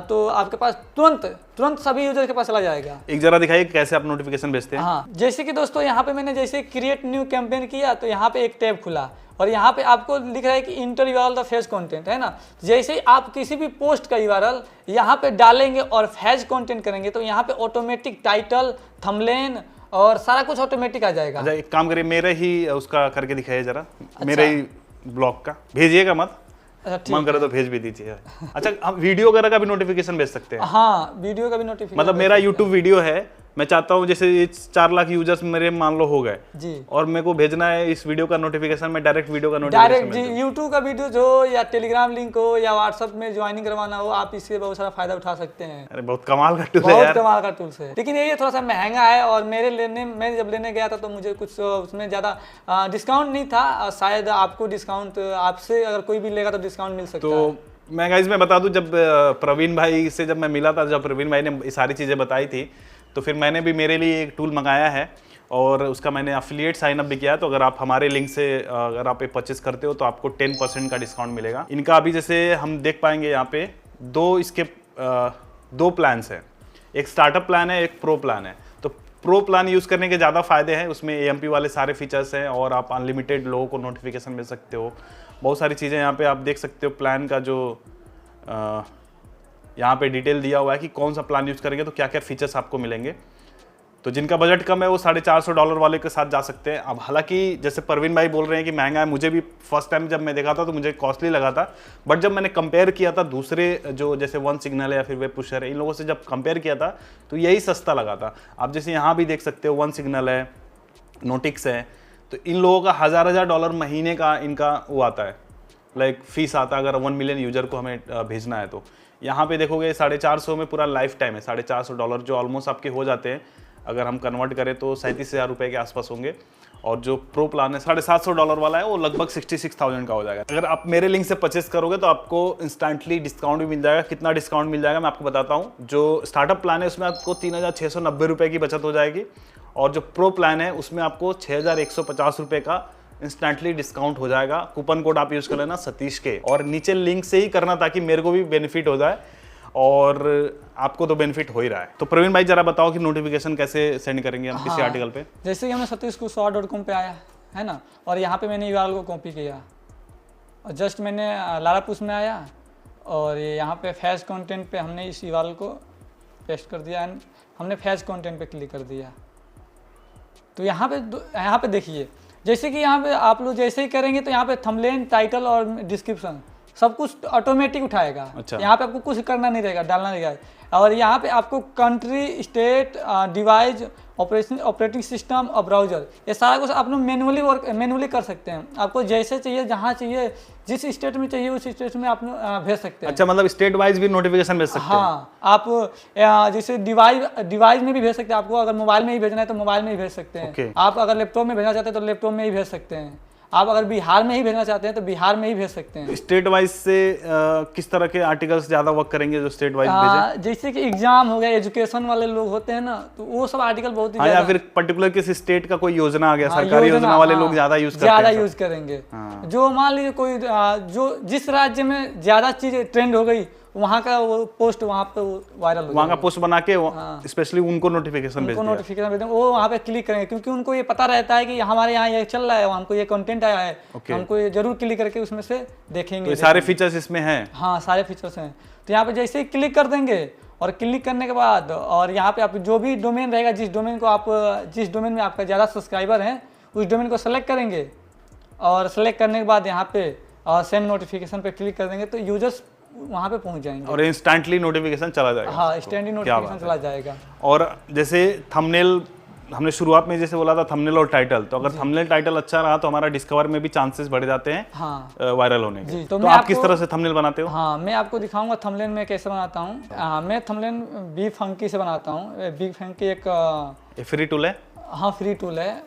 तो आपके पास तुरंत सभी यूजर के पास चला जाएगा।
एक जरा दिखाइए कैसे आप नोटिफिकेशन भेजते हैं।
हाँ, जैसे कि दोस्तों यहाँ पे मैंने जैसे क्रिएट न्यू कैंपेन किया तो यहाँ पे एक टैब खुला, और यहाँ पे आपको लिख रहा है कि inter URL the phase content, है ना। जैसे ही आप किसी भी पोस्ट का यूआरएल यहाँ पे डालेंगे और फेज कंटेंट करेंगे तो यहाँ पे ऑटोमेटिक टाइटल, थंबनेल और सारा कुछ ऑटोमेटिक आ जाएगा।
अच्छा, एक काम करिए, मेरे ही उसका करके दिखाइए जरा। अच्छा। मेरे ही ब्लॉग का भेजिएगा मत। अच्छा, मन करे तो भेज भी दीजिए। अच्छा, हम वीडियो वगैरह का भी नोटिफिकेशन भेज सकते हैं?
हाँ, वीडियो का भी नोटिफिकेशन।
मतलब मेरा यूट्यूब वीडियो है, मैं चाहता हूँ जैसे 4 लाख यूजर्स मेरे मान लो हो गए जी, और मेरे को भेजना है इस वीडियो का नोटिफिकेशन, मैं डायरेक्ट वीडियो का नोटिफिकेशन
डायरेक्ट यूट्यूब का वीडियो जो, या टेलीग्राम लिंक हो, या व्हाट्सएप में ज्वाइनिंग करवाना हो, आप इससे बहुत सारा फायदा उठा सकते हैं।
अरे बहुत कमाल का टूल है यार,
बहुत कमाल का टूल है। लेकिन ये थोड़ा सा महंगा है, और मैं जब लेने गया था तो मुझे कुछ उसमें ज़्यादा डिस्काउंट नहीं था। शायद आपको डिस्काउंट, आपसे अगर कोई भी लेगा तो डिस्काउंट मिल सकता है।
मैं गाइस मैं बता दूं, जब प्रवीण भाई से जब मैं मिला था, जब प्रवीण भाई ने ये सारी चीज़ें बताई थी, तो फिर मैंने भी मेरे लिए एक टूल मंगाया है, और उसका मैंने अफिलिएट साइन अप भी किया है। तो अगर आप हमारे लिंक से अगर आप परचेस करते हो तो आपको 10% का डिस्काउंट मिलेगा। इनका अभी जैसे हम देख पाएंगे यहाँ पे दो प्लान्स हैं, एक स्टार्टअप प्लान है, एक प्रो प्लान है। तो प्रो प्लान यूज़ करने के ज़्यादा फायदे हैं, उसमें AMP वाले सारे फीचर्स हैं, और आप अनलिमिटेड लोगों को नोटिफिकेशन मिल सकते हो, बहुत सारी चीज़ें यहाँ पे आप देख सकते हो। प्लान का जो यहाँ पे डिटेल दिया हुआ है कि कौन सा प्लान यूज़ करेंगे तो क्या क्या फीचर्स आपको मिलेंगे। तो जिनका बजट कम है वो $450 वाले के साथ जा सकते हैं। अब हालांकि जैसे परवीन भाई बोल रहे हैं कि महंगा है, मुझे भी फर्स्ट टाइम जब मैं देखा था तो मुझे कॉस्टली लगा था, बट जब मैंने कंपेयर किया था दूसरे जो जैसे वन सिग्नल है या फिर वेब पुशर है, इन लोगों से जब कंपेयर किया था तो यही सस्ता लगा था। आप जैसे यहाँ भी देख सकते हो, वन सिग्नल है, नोटिक्स है, तो इन लोगों का $1000 महीने का इनका वो आता है, लाइक फीस आता है अगर 1 मिलियन यूजर को हमें भेजना है। तो यहाँ पे देखोगे 450 में पूरा लाइफ टाइम है, $450 जो ऑलमोस्ट आपके हो जाते हैं, अगर हम कन्वर्ट करें तो 37,000 रुपये के आसपास होंगे। और जो प्रो प्लान है $750 वाला है, वो लगभग 66,000 का हो जाएगा। अगर आप मेरे लिंक से परचेस करोगे तो आपको इंस्टेंटली डिस्काउंट भी मिल जाएगा। कितना डिस्काउंट मिल जाएगा मैं आपको बताता हूँ। जो स्टार्टअप प्लान है उसमें आपको 3,690 रुपये की बचत हो जाएगी, और जो प्रो प्लान है उसमें आपको 6,150 रुपये का इंस्टेंटली डिस्काउंट हो जाएगा। कूपन कोड आप यूज़ कर लेना सतीश के, और नीचे लिंक से ही करना ताकि मेरे को भी बेनिफिट हो जाए और आपको तो बेनिफिट हो ही रहा है। तो प्रवीण भाई जरा बताओ कि नोटिफिकेशन कैसे सेंड करेंगे हम किसी आर्टिकल पे।
जैसे कि हमने satish.com पे आया है ना, और यहाँ पे मैंने URL को कॉपी किया, और जस्ट मैंने लारापुश में आया, और ये यहाँ पे फैज कंटेंट पे हमने इस URL को पेस्ट कर दिया, एंड हमने फैज कंटेंट पे क्लिक कर दिया। तो यहाँ पे देखिए, जैसे कि यहाँ पे आप लोग जैसे ही करेंगे तो यहाँ पे थंबनेल, टाइटल और डिस्क्रिप्शन सब कुछ ऑटोमेटिक उठाएगा। अच्छा। यहाँ पे आपको कुछ करना नहीं रहेगा, डालना नहीं रहेगा। और यहाँ पे आपको country, state, device, operating system और ब्राउजर, ये सारा कुछ आप लोग मैनुअली कर सकते हैं। आपको जैसे चाहिए, जहाँ चाहिए, जिस स्टेट में चाहिए उस स्टेट में आप भेज सकते हैं।
अच्छा, मतलब स्टेट वाइज भी नोटिफिकेशन भेज सकते हैं?
हाँ, आप जैसे डिवाइस में भी भेज सकते हैं। आपको अगर मोबाइल में ही भेजना है तो मोबाइल में ही भेज सकते हैं। आप अगर लैपटॉप में भेजना चाहते हैं तो लैपटॉप में ही भेज सकते हैं। आप अगर बिहार में ही भेजना चाहते हैं तो बिहार में ही भेज सकते हैं।
स्टेट वाइज से किस तरह के आर्टिकल्स ज्यादा वर्क करेंगे जो स्टेट वाइज भेजें?
जैसे कि एग्जाम हो गया, एजुकेशन वाले लोग होते हैं ना, तो वो सब आर्टिकल बहुत ही
या फिर पर्टिकुलर किसी स्टेट का कोई योजना आ गया, सरकारी योजना वाले लोग ज्यादा यूज
करेंगे। जो मान लीजिए कोई जो जिस राज्य में ज्यादा चीज ट्रेंड हो गई वहाँ का वो पोस्ट वहाँ पे वायरल हो
वहाँ का पोस्ट बना के स्पेशली उनको नोटिफिकेशन भेज
दिया, वो वहाँ पे क्लिक करेंगे क्योंकि उनको ये पता रहता है कि हमारे यहाँ ये चल रहा है, हमको ये कंटेंट आया है, हमको ये जरूर क्लिक करके उसमें से देखेंगे।
तो सारे फीचर्स इसमें हैं?
हाँ सारे फीचर्स हैं। तो यहाँ पे जैसे ही क्लिक कर देंगे और क्लिक करने के बाद और यहाँ पे आप जो भी डोमेन रहेगा, जिस डोमेन में आपका ज़्यादा सब्सक्राइबर हैं उस डोमेन को सेलेक्ट करेंगे और सेलेक्ट करने के बाद यहाँ पे सेंड नोटिफिकेशन पे क्लिक कर देंगे तो यूजर्स वहाँ पे पहुँच जाएंगे
और इंस्टेंटली नोटिफिकेशन चला जाएगा।
हाँ इंस्टेंटली नोटिफिकेशन चला जाएगा।
और जैसे थंबनेल हमने शुरुआत में जैसे बोला था, थंबनेल और टाइटल, तो अगर थंबनेल टाइटल अच्छा रहा तो हमारा डिस्कवर में भी चांसेस बढ़ जाते हैं वायरल होने के। तो आप किस तरह से थंबनेल बनाते हो?
हाँ मैं आपको दिखाऊंगा थंबनेल में कैसे बनाता हूँ। मैं थंबनेल बी फंकी से बनाता हूँ। बी फंकी एक
फ्री टूल है।
हाँ फ्री टूल है,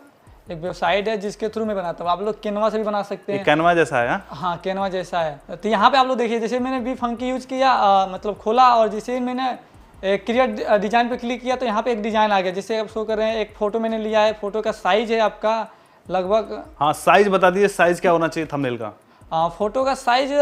एक वेबसाइट है जिसके थ्रू मैं बनाता हूँ। आप लोग कैनवा से भी बना सकते हैं।
कैनवा जैसा है?
हाँ कैनवा जैसा है। तो यहाँ पे आप लोग देखिए, जैसे मैंने बी फंकी यूज किया, मतलब खोला और जैसे मैंने क्रिएट डिजाइन पे क्लिक किया तो यहाँ पे एक डिजाइन आ गया। जैसे आप शो कर रहे हैं, एक फोटो मैंने लिया है, फोटो का साइज है आपका लगभग।
हाँ साइज बता दीजिए, साइज क्या होना चाहिए थंबनेल का?
फोटो का साइज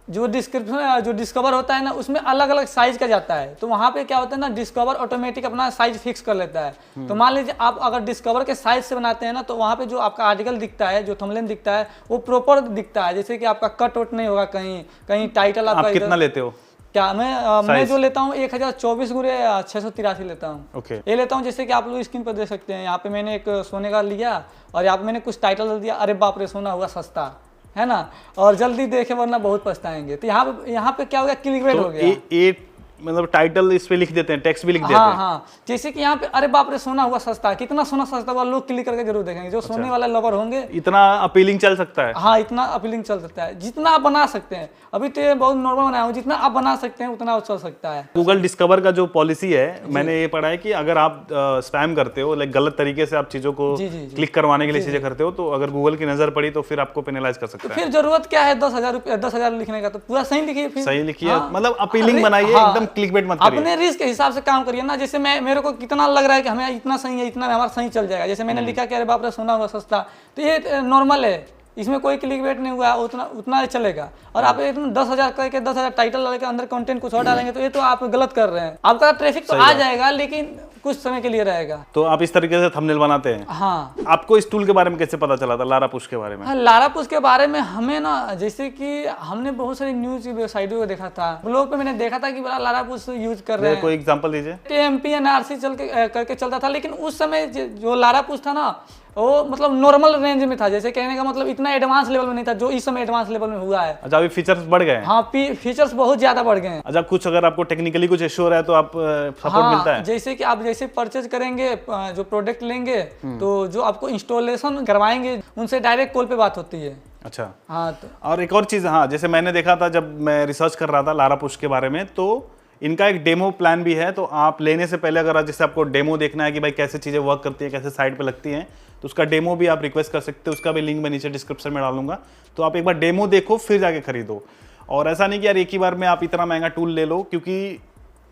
जो डिस्क्रिप्शन जो डिस्कवर होता है ना उसमें अलग अलग साइज का जाता है। तो वहाँ पे क्या होता है ना, डिस्कवर ऑटोमेटिक अपना साइज फिक्स कर लेता है। तो मान लीजिए आप अगर डिस्कवर के साइज से बनाते हैं ना तो वहाँ पे जो आपका आर्टिकल दिखता है, जो थंबनेल दिखता है वो प्रॉपर दिखता है। जैसे कि आपका कट आउट नहीं होगा, कहीं टाइटल आपका।
आप कितना लेते हो?
क्या मैं जो लेता हूँ 1024x683 लेता हूँ। ये लेता हूँ। जैसे कि आप लोग स्क्रीन पर देख सकते हैं, यहाँ पे मैंने एक सोने का लिया और यहाँ पे मैंने कुछ टाइटल दिया, अरे बाप रे सोना हुआ सस्ता, है ना, और जल्दी देखे वरना बहुत पछताएंगे। तो यहाँ पे क्या हो गया, क्लिकबेट हो गया।
मतलब टाइटल इस पे लिख देते हैं, टेक्स्ट भी लिख देते हैं।
हाँ जैसे कि यहाँ पे अरे बाप रे सोना हुआ सस्ता, कितना सोना सस्ता हुआ, लोग क्लिक करके जरूर देखेंगे। जो सोने वाला लवर होंगे,
इतना अपीलिंग चल सकता है।
हाँ इतना अपीलिंग चल सकता है, जितना आप बना सकते हैं। अभी तो ये बहुत नॉर्मल बनाया हूँ, जितना आप बना सकते हैं उतना चल सकता है।
गूगल डिस्कवर का जो पॉलिसी है, मैंने ये पढ़ा है कि अगर आप स्पैम करते हो, लाइक गलत तरीके से आप चीजों को क्लिक करवाने के लिए चीजें करते हो, तो अगर गूगल की नजर पड़ी तो फिर आपको पेनलाइज कर सकता है।
फिर जरूरत क्या है 10,000 लिखने का, तो पूरा सही लिखिए।
सही लिखिए, मतलब अपीलिंग बनाइए, एकदम क्लिकबेट मत करिए।
रिस्क के हिसाब से काम करिए ना। जैसे मेरे को कितना लग रहा है कि हमें इतना सही है, इतना में हमारा सही चल जाएगा। जैसे मैंने लिखा कि अरे बाप रे सोना हुआ सस्ता, तो ये नॉर्मल है, इसमें कोई क्लिकबेट नहीं हुआ, उतना चलेगा। और आप 10,000 करके 10,000 टाइटल डाल के अंदर कंटेंट कुछ और डालेंगे तो ये तो आप गलत कर रहे हैं। आपका ट्रैफिक तो आ जाएगा लेकिन कुछ समय के लिए रहेगा।
तो आप इस तरीके से थंबनेल बनाते हैं?
हाँ।
आपको इस टूल के बारे में कैसे पता चला था, लारापुश के बारे में?
हाँ, लारापुश के बारे में हमें ना, जैसे कि हमने बहुत सारी न्यूज वेबसाइटों को देखा था, ब्लॉग पे मैंने देखा था कि बड़ा लारापुश यूज कर रहे हैं।
कोई एग्जांपल दीजिए।
TMP/NRC करके चलता था, लेकिन उस समय जो लारापुश था ना वो मतलब नॉर्मल रेंज में था। जैसे कहने का मतलब इतना एडवांस लेवल में नहीं था जो इस समय एडवांस लेवल में हुआ है।
अच्छा, अभी फीचर्स बढ़ गए हैं?
हाँ फीचर्स बहुत ज्यादा बढ़ गए हैं।
अच्छा, कुछ अगर आपको टेक्निकली कुछ इश्यू हो रहा है तो आप सपोर्ट मिलता है?
जैसे कि आप जैसे परचेज करेंगे, जो प्रोडक्ट लेंगे तो जो आपको इंस्टॉलेशन करवाएंगे उनसे डायरेक्ट कॉल पे बात होती है।
अच्छा।
हाँ तो
और एक और चीज, हाँ जैसे मैंने देखा था जब मैं रिसर्च कर रहा था लारापुश के बारे में, तो इनका एक डेमो प्लान भी है। तो आप लेने से पहले अगर जैसे आपको डेमो देखना है कि भाई कैसे चीज़ें वर्क करती हैं, कैसे साइट पे लगती हैं, तो उसका डेमो भी आप रिक्वेस्ट कर सकते हो। उसका भी लिंक मैं नीचे डिस्क्रिप्शन में डालूंगा, तो आप एक बार डेमो देखो फिर जाके खरीदो। और ऐसा नहीं कि यार एक ही बार में आप इतना महंगा टूल ले लो, क्योंकि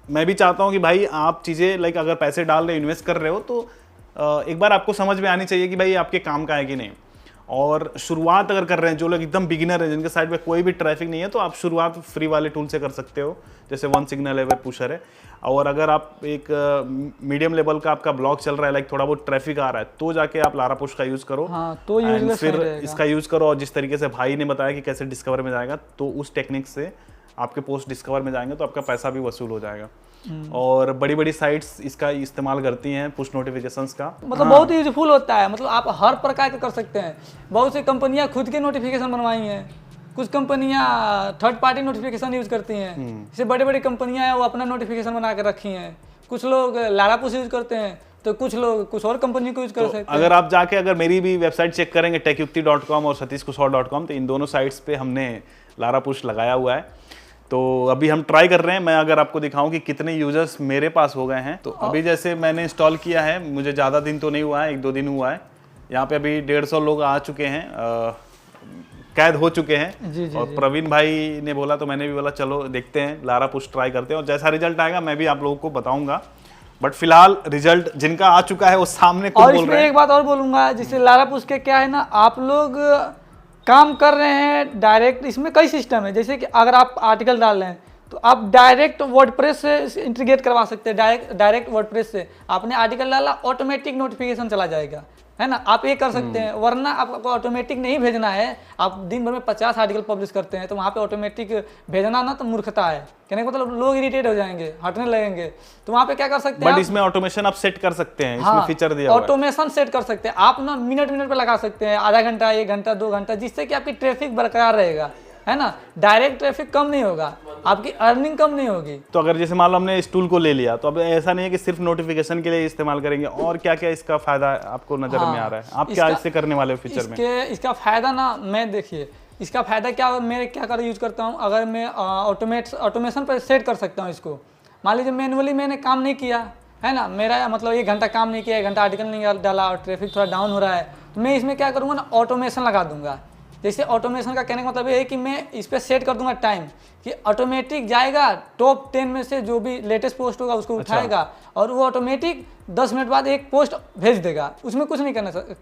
मैं भी चाहता हूँ कि भाई आप चीज़ें लाइक अगर पैसे डाल रहे, इन्वेस्ट कर रहे हो तो एक बार आपको समझ में आनी चाहिए कि भाई आपके काम का है कि नहीं। और शुरुआत अगर कर रहे हैं जो लोग एकदम बिगिनर हैं, जिनके साइड पे कोई भी ट्रैफिक नहीं है, तो आप शुरुआत फ्री वाले टूल से कर सकते हो, जैसे वन सिग्नल है, वेब पुशर है। और अगर आप एक मीडियम लेवल का आपका ब्लॉग चल रहा है, लाइक थोड़ा बहुत ट्रैफिक आ रहा है, तो जाके आप लारापुश का यूज़ करो।
हाँ, तो
फिर इसका यूज़ करो। और जिस तरीके से भाई ने बताया कि कैसे डिस्कवर में जाएगा, तो उस टेक्निक से आपके पोस्ट डिस्कवर में जाएंगे तो आपका पैसा भी वसूल हो जाएगा। और बड़ी बड़ी साइट्स इसका इस्तेमाल करती हैं पुश नोटिफिकेशंस का,
मतलब बहुत यूजफुल होता है। मतलब आप हर प्रकार के कर सकते हैं। बहुत सी कंपनियां खुद के नोटिफिकेशन बनवाई हैं, कुछ कंपनियां थर्ड पार्टी नोटिफिकेशन यूज करती हैं। जैसे बड़ी बड़ी कंपनियां हैं वो अपना नोटिफिकेशन बना के रखी हैं। कुछ लोग लारापुश यूज करते हैं, तो कुछ लोग कुछ और कंपनी को यूज कर सकते हैं।
अगर आप जाके अगर मेरी भी वेबसाइट चेक करेंगे techyukti.com और satishkushore.com, तो इन दोनों साइट्स पे हमने लारापुश लगाया हुआ है। तो अभी हम ट्राई कर रहे हैं। मैं अगर आपको दिखाऊं कि कितने यूजर्स मेरे पास हो गए हैं, तो अभी जैसे मैंने इंस्टॉल किया है, मुझे ज़्यादा दिन तो नहीं हुआ है, 1-2 दिन हुआ है। यहाँ पे अभी 150 लोग आ चुके हैं, कैद हो चुके हैं।
जी,
और प्रवीण भाई ने बोला तो मैंने भी बोला चलो देखते हैं, लारापुश ट्राई करते हैं, और जैसा रिजल्ट आएगा मैं भी आप लोगों को बताऊंगा। बट फिलहाल रिजल्ट जिनका आ चुका है वो सामने खुद बोल रहे हैं।
एक बात और बोलूंगा, जैसे लारापुश के क्या है ना, आप लोग काम कर रहे हैं डायरेक्ट। इसमें कई सिस्टम है, जैसे कि अगर आप आर्टिकल डाल रहे हैं तो आप डायरेक्ट वर्डप्रेस से इंटीग्रेट करवा सकते हैं। डायरेक्ट वर्डप्रेस से आपने आर्टिकल डाला, ऑटोमेटिक नोटिफिकेशन चला जाएगा, है ना। आप ये कर सकते हैं। वरना आपको ऑटोमेटिक नहीं भेजना है, आप दिन भर में 50 आर्टिकल पब्लिश करते हैं तो वहाँ पे ऑटोमेटिक भेजना ना तो मूर्खता है। कहने का मतलब लोग इरिटेट हो जाएंगे, हटने लगेंगे। तो वहाँ पे क्या कर सकते हैं,
बट इसमें ऑटोमेशन आप सेट कर सकते हैं, इसमें फीचर दिया हुआ है।
ऑटोमेशन सेट कर सकते हैं आप ना, मिनट पे लगा सकते हैं, आधा घंटा, 1 घंटा, 2 घंटा, जिससे कि आपकी ट्रैफिक बरकरार रहेगा, है ना। डायरेक्ट ट्रैफिक कम नहीं होगा, आपकी अर्निंग कम नहीं होगी।
तो अगर जैसे मान लो हमने इस टूल को ले लिया, तो अब ऐसा नहीं है कि सिर्फ नोटिफिकेशन के लिए इस्तेमाल करेंगे, और क्या क्या इसका फायदा आपको नजर में आ रहा है? आप क्या इससे करने वाले हो फीचर में?
इसका फायदा ना, मैं देखिए इसका फायदा क्या, मैं क्या कर यूज करता हूँ, अगर मैं ऑटोमेशन पर सेट कर सकता हूँ इसको। मान लीजिए मैनुअली मैंने काम नहीं किया, है ना, मेरा मतलब 1 घंटा काम नहीं किया, 1 घंटा आर्टिकल नहीं डाला और ट्रैफिक थोड़ा डाउन हो रहा है, तो मैं इसमें क्या करूँगा ना, ऑटोमेशन लगा दूंगा। जैसे ऑटोमेशन का कहने का मतलब ये है कि मैं इस पर सेट कर दूंगा टाइम कि ऑटोमेटिक जाएगा, टॉप 10 में से जो भी लेटेस्ट पोस्ट होगा उसको उठाएगा और वो ऑटोमेटिक 10 मिनट बाद एक पोस्ट भेज देगा। उसमें कुछ नहीं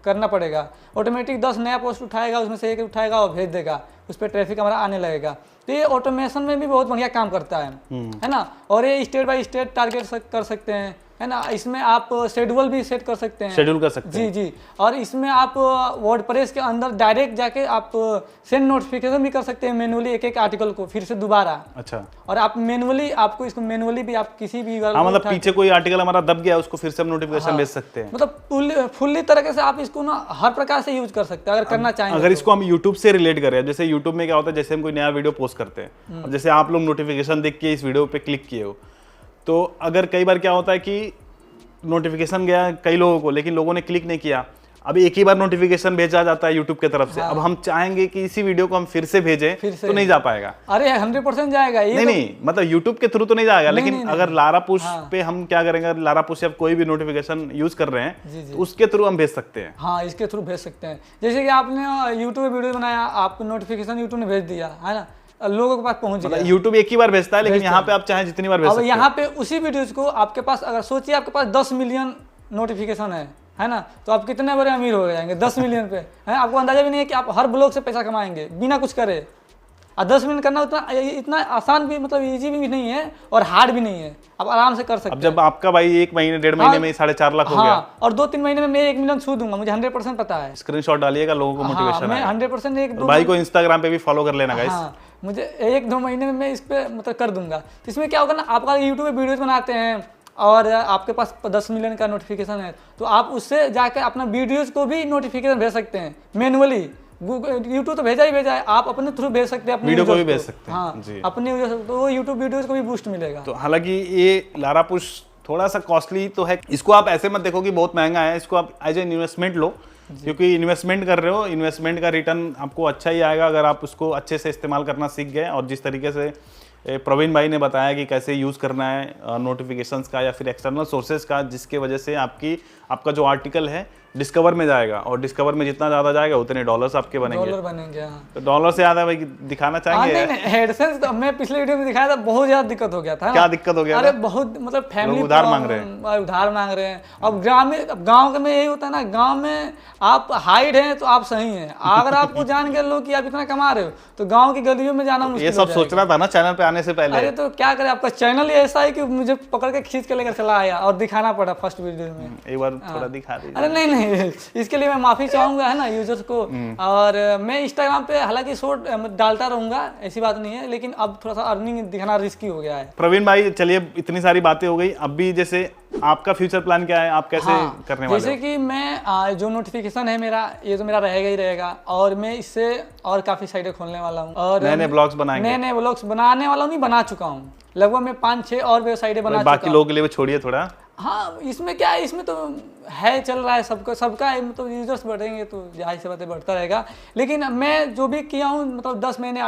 करना पड़ेगा। ऑटोमेटिक 10 नया पोस्ट उठाएगा, उसमें से एक उठाएगा और भेज देगा, उस पर ट्रैफिक हमारा आने लगेगा। तो ये ऑटोमेशन में भी बहुत बढ़िया काम करता है ना। और ये स्टेट बाय स्टेट टारगेट कर सकते हैं, है ना। इसमें आप शेड्यूल भी सेट कर सकते हैं,
शेड्यूल कर सकते हैं।
जी। और इसमें आप वर्डप्रेस के अंदर डायरेक्ट जाके आप सेंड नोटिफिकेशन भी कर सकते हैं मैनुअली, एक आर्टिकल को फिर से दोबारा।
अच्छा।
और आप मैनुअली, आपको इसको मैनुअली भी आप किसी भी
मतलब पीछे कोई आर्टिकल हमारा दब गया, उसको फिर से हम नोटिफिकेशन भेज सकते हैं।
मतलब फुल्ली तरीके से आप इसको ना हर प्रकार से यूज कर सकते हैं अगर करना चाहें।
अगर इसको हम यूट्यूब से रिलेट करें, जैसे यूट्यूब में क्या होता है, जैसे हम कोई नया वीडियो पोस्ट करते हैं, अब जैसे आप लोग नोटिफिकेशन देख के इस वीडियो पे क्लिक किए हो, तो अगर कई बार क्या होता है कि नोटिफिकेशन गया कई लोगों को, लेकिन लोगों ने क्लिक नहीं किया, अब एक ही बार नोटिफिकेशन भेजा जाता है यूट्यूब की तरफ से। अब हम चाहेंगे कि इसी वीडियो को हम फिर से भेजें, तो नहीं जा पाएगा।
अरे 100% जाएगा ये।
नहीं, मतलब यूट्यूब के थ्रू तो नहीं जाएगा, लेकिन अगर लारा पुश पे हम क्या करेंगे, लारा पुश या कोई भी नोटिफिकेशन यूज कर रहे हैं तो उसके थ्रू हम भेज सकते हैं।
हाँ, इसके थ्रू भेज सकते हैं। जैसे कि आपने यूट्यूब वीडियो बनाया, आपको नोटिफिकेशन यूट्यूब ने भेज दिया, है ना, लोगों के पास पहुंच गया।
यूट्यूब एक ही बार भेजता है, लेकिन यहाँ पे आप चाहे जितनी बार भेज सकते हैं।
यहाँ पे उसी वीडियोज को आपके पास, अगर सोचिए आपके पास 10 मिलियन नोटिफिकेशन है ना, तो आप कितने बड़े अमीर हो जाएंगे 10 मिलियन पे, है। आपको अंदाजा भी नहीं है कि आप हर ब्लॉग से पैसा कमाएंगे बिना कुछ करे। और 10 मिलियन करना इतना आसान भी, मतलब इजी भी नहीं है और हार्ड भी नहीं है, आप आराम से कर सकते हैं।
अब जब आपका भाई 1 महीने 1.5 महीने में 4.5 लाख हो गया,
और 2-3 महीने में मैं 1 मिलियन छू दूंगा, मुझे 100% पता है।
स्क्रीनशॉट डालिएगा, लोगों को मोटिवेशन
मैं 100% 1-2
भाई को इंस्टाग्राम पे भी फॉलो कर लेना गाइस।
मुझे 1-2 महीने में मैं इस पे मतलब कर दूंगा। तो इसमें क्या होगा ना, आप अगर यूट्यूब पे वीडियोज बनाते हैं और आपके पास 10 मिलियन का नोटिफिकेशन है, तो आप उससे जाकर अपना वीडियोज को भी नोटिफिकेशन भेज सकते हैं मैनुअली। यूट्यूब तो भेजा ही भेजा है, आप अपने थ्रू भेज सकते हैं, अपने
वीडियो को भी भेज सकते हैं।
हाँ जी, अपने तो वो यूट्यूब वीडियोज को भी बूस्ट मिलेगा।
तो हालांकि ये लारा पुश थोड़ा सा कॉस्टली तो है, इसको आप ऐसे मत देखो कि बहुत महंगा है, इसको आप एज एन इन्वेस्टमेंट लो, क्योंकि इन्वेस्टमेंट कर रहे हो, इन्वेस्टमेंट का रिटर्न आपको अच्छा ही आएगा अगर आप उसको अच्छे से इस्तेमाल करना सीख गए। और जिस तरीके से प्रवीण भाई ने बताया कि कैसे यूज़ करना है नोटिफिकेशंस का या फिर एक्सटर्नल सोर्सेज का, जिसके वजह से आपका जो आर्टिकल है डिस्कवर में जाएगा, और डिस्कवर में जितना ज़्यादा जाएगा उतने डॉलर्स आपके बनेंगे।
डॉलर बनेंगे, हाँ।
तो डॉलर से ज़्यादा भाई दिखाना चाहेंगे?
नहीं, एडसेंस तो मैं पिछले वीडियो में दिखाया था, बहुत ज़्यादा दिक्कत हो गया था।
क्या दिक्कत हो गया?
अरे बहुत, मतलब फैमिली
उधार मांग रहे हैं,
उधार मांग रहे हैं। अब गाँव में यही होता है ना, गाँव में आप हाइड हैं तो आप सही हैं, अगर आपको जान के लो कि आप इतना कमा रहे हो तो गाँव की गलियों में जाना मुश्किल।
ये सब सोचना था ना चैनल पे आने से पहले।
अरे तो क्या करें, आपका चैनल ही ऐसा है कि मुझे पकड़ के खींच के लेकर चला आया और दिखाना पड़ा फर्स्ट वीडियो में।
एक बार थोड़ा दिखा दीजिए।
अरे नहीं, इसके लिए मैं माफी चाहूंगा, है ना, यूजर्स को। और मैं इंस्टाग्राम पे हालांकि शॉर्ट डालता रहूंगा, ऐसी बात नहीं है, लेकिन अब थोड़ा सा अर्निंग दिखाना रिस्की हो गया है।
प्रवीण भाई, चलिए इतनी सारी बातें हो गई, अब भी जैसे आपका फ्यूचर प्लान क्या है, आप कैसे करने वाले हो?
जैसे कि मैं जो नोटिफिकेशन है मेरा, ये तो मेरा रहेगा ही रहेगा, और मैं इससे और काफी साइटें खोलने वाला हूँ और
नए ब्लॉग्स बनाएंगे।
नए ब्लॉग्स बनाने वाला हूँ, नहीं बना चुका हूँ लगभग, मैं 5-6 और वेबसाइटें बना चुका हूँ।
बाकी लोगों के लिए छोड़िए थोड़ा।
हाँ, इसमें क्या है, इसमें तो है, चल रहा है सबका मतलब यूजर्स बढ़ेंगे तो जाहिर सी बातें बढ़ता रहेगा। लेकिन मैं जो भी किया हूँ, मतलब 10 महीने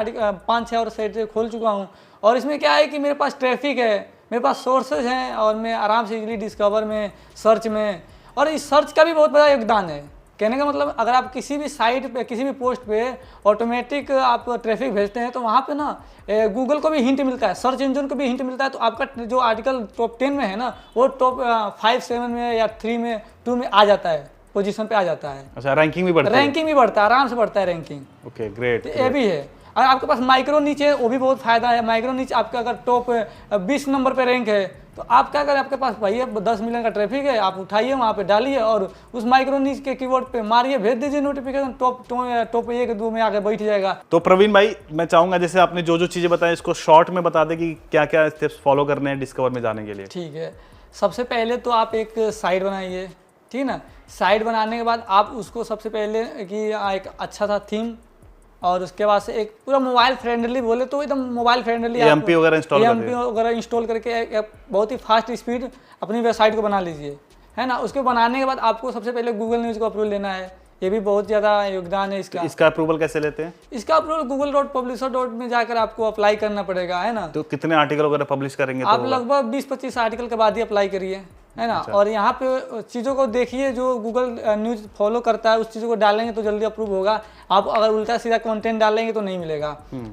5-6 और साइट खोल चुका हूँ, और इसमें क्या है कि मेरे पास ट्रैफिक है, मेरे पास सोर्सेज हैं, और मैं आराम से इजीली डिस्कवर में, सर्च में, और इस सर्च का भी बहुत बड़ा योगदान है। कहने का मतलब, अगर आप किसी भी साइट पे, किसी भी पोस्ट पे ऑटोमेटिक आप ट्रैफिक भेजते हैं तो वहाँ पे ना गूगल को भी हिंट मिलता है, सर्च इंजन को भी हिंट मिलता है, तो आपका जो आर्टिकल टॉप 10 में है ना, वो टॉप 5-7 में या 3 में 2 में आ जाता है पोजीशन पे आ जाता है।
अच्छा, रैंकिंग भी बढ़ता है?
रैंकिंग भी बढ़ता है, आराम से बढ़ता है रैंकिंग।
Okay, great.
तो ये भी है। और आपके पास माइक्रो नीच है, वो भी बहुत फायदा है। माइक्रो नीच आपका अगर टॉप 20 नंबर पे रैंक है तो आप क्या करें, आपके पास भैया 10 मिलियन का ट्रैफिक है, आप उठाइए वहाँ पे डालिए और उस माइक्रो नीच के कीवर्ड पे मारिए, भेज दीजिए नोटिफिकेशन, टॉप 1-2 में आके बैठ जाएगा।
तो प्रवीण भाई, मैं चाहूंगा जैसे आपने जो जो चीजें बताई इसको शॉर्ट में बता दे कि क्या क्या स्टेप्स फॉलो करने हैं डिस्कवर में जाने के लिए।
ठीक है, सबसे पहले तो आप एक साइट बनाइए, ठीक है ना। साइट बनाने के बाद आप उसको सबसे पहले कि एक अच्छा सा थीम, और उसके बाद से एक पूरा मोबाइल फ्रेंडली, बोले तो एकदम मोबाइल फ्रेंडली
एमपी वगैरह
इंस्टॉल करके एक बहुत ही फास्ट स्पीड अपनी वेबसाइट को बना लीजिए, है ना। उसके बनाने के बाद आपको सबसे पहले गूगल न्यूज़ को अप्रूवल लेना है, ये भी बहुत ज़्यादा योगदान है इसका।
इसका अप्रूवल कैसे लेते हैं?
इसका अप्रूवल google.publisher. में जाकर आपको अप्लाई करना पड़ेगा, है ना।
तो कितने आर्टिकल वगैरह पब्लिश करेंगे?
आप लगभग 20-25 आर्टिकल के बाद ही अप्लाई करिए, है ना। अच्छा। और यहाँ पे चीज़ों को देखिए, जो गूगल न्यूज़ फॉलो करता है उस चीज़ों को डालेंगे तो जल्दी अप्रूव होगा। आप अगर उल्टा सीधा कंटेंट डालेंगे तो नहीं मिलेगा।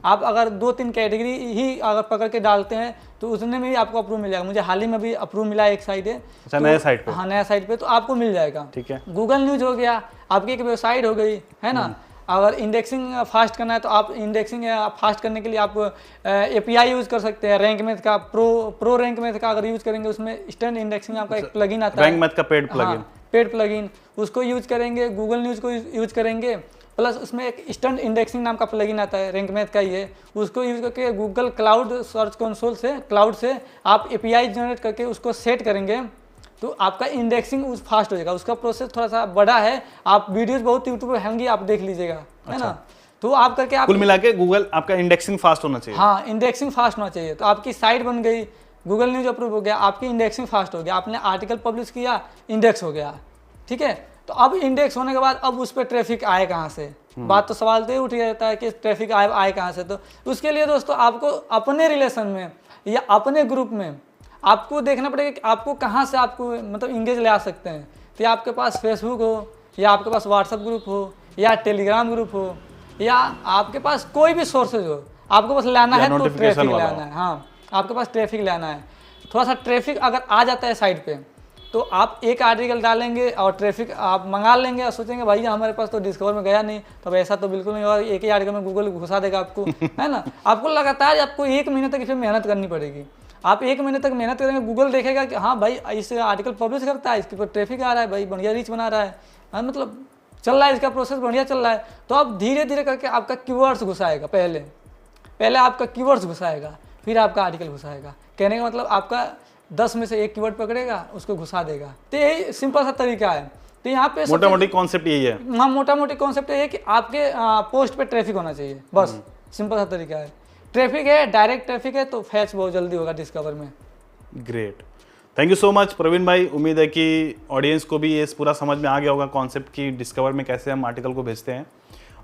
आप अगर 2-3 कैटेगरी ही अगर पकड़ के डालते हैं तो उसमें भी आपको अप्रूव मिल जाएगा। मुझे हाल ही में भी अप्रूव मिला, एक साइट है।
अच्छा, नया साइट पे?
हाँ, नया साइट पे, तो आपको मिल जाएगा।
ठीक है,
गूगल न्यूज़ हो गया, आपकी एक वेबसाइट हो गई, है ना। अगर इंडेक्सिंग फास्ट करना है तो आप इंडेक्सिंग फास्ट करने के लिए आप एपीआई यूज़ कर सकते हैं। रैंक मैथ का प्रो रैंक मैथ का अगर यूज़ करेंगे, उसमें स्टैंड इंडेक्सिंग आपका एक प्लगइन आता है,
रैंक मैथ का पेड प्लगइन।
पेड प्लगइन, उसको यूज़ करेंगे। गूगल न्यूज़ को यूज़ करेंगे, प्लस उसमें एक स्टैंड इंडेक्सिंग नाम का प्लगइन आता है, रैंक मैथ का ही है। उसको यूज़ करके गूगल क्लाउड सर्च कंसोल से, क्लाउड से आप एपीआई जनरेट करके उसको सेट करेंगे तो आपका इंडेक्सिंग उस फास्ट हो जाएगा। उसका प्रोसेस थोड़ा सा बड़ा है, आप वीडियोस बहुत यूट्यूब पे होंगी, आप देख लीजिएगा, है ना। तो आप करके आप
कुल मिला के गूगल आपका इंडेक्सिंग फास्ट होना चाहिए।
हाँ, इंडेक्सिंग फास्ट होना चाहिए। तो आपकी साइट बन गई, गूगल न्यूज़ अप्रूव हो गया, आपकी इंडेक्सिंग फास्ट हो गया, आपने आर्टिकल पब्लिश किया, इंडेक्स हो गया, ठीक है। तो अब इंडेक्स होने के बाद अब उस पर ट्रैफिक आए कहाँ से? बात तो सवाल तो उठ जाता है कि ट्रैफिक आए कहाँ से। तो उसके लिए दोस्तों आपको अपने रिलेशन में या अपने ग्रुप में आपको देखना पड़ेगा कि आपको कहाँ से आपको मतलब इंगेज ले आ सकते हैं। तो या आपके पास फेसबुक हो, या आपके पास व्हाट्सएप ग्रुप हो, या टेलीग्राम ग्रुप हो, या आपके पास कोई भी सोर्सेज हो, आपको बस लाना है तो ट्रैफिक लाना है। हाँ, आपके पास ट्रैफिक लाना है। थोड़ा सा ट्रैफिक अगर आ जाता है साइट पे तो आप एक आर्टिकल डालेंगे और ट्रैफिक आप मंगा लेंगे और सोचेंगे भैया हमारे पास तो डिस्कवर में गया नहीं, तब ऐसा तो बिल्कुल नहीं होगा। एक ही आर्टिकल में गूगल घुसा देगा आपको, है ना। आपको लगातार आपको 1 महीने तक इसमें मेहनत करनी पड़ेगी। आप 1 महीने तक मेहनत करेंगे, गूगल देखेगा कि हाँ भाई इस आर्टिकल पब्लिश करता है, इसके ऊपर ट्रैफिक आ रहा है, भाई बढ़िया रीच बना रहा है, हाँ मतलब चल रहा है, इसका प्रोसेस बढ़िया चल रहा है। तो आप धीरे धीरे करके आपका कीवर्ड्स घुसाएगा, पहले आपका कीवर्ड्स घुसाएगा, फिर आपका आर्टिकल घुसाएगा। कहने का मतलब आपका 10 में से 1 कीवर्ड पकड़ेगा, उसको घुसा देगा। तो यही सिंपल सा तरीका है। तो यहाँ पे
मोटा मोटी कॉन्सेप्ट यही है।
हाँ, मोटा मोटी कॉन्सेप्ट ये है कि आपके पोस्ट पे ट्रैफिक होना चाहिए, बस सिंपल सा तरीका है। ट्रैफिक है, डायरेक्ट ट्रैफिक है तो फैच बहुत जल्दी होगा डिस्कवर में।
Great, thank you so much Praveen भाई। उम्मीद है कि ऑडियंस को भी ये पूरा समझ में आ गया होगा कॉन्सेप्ट की डिस्कवर में कैसे हम आर्टिकल को भेजते हैं।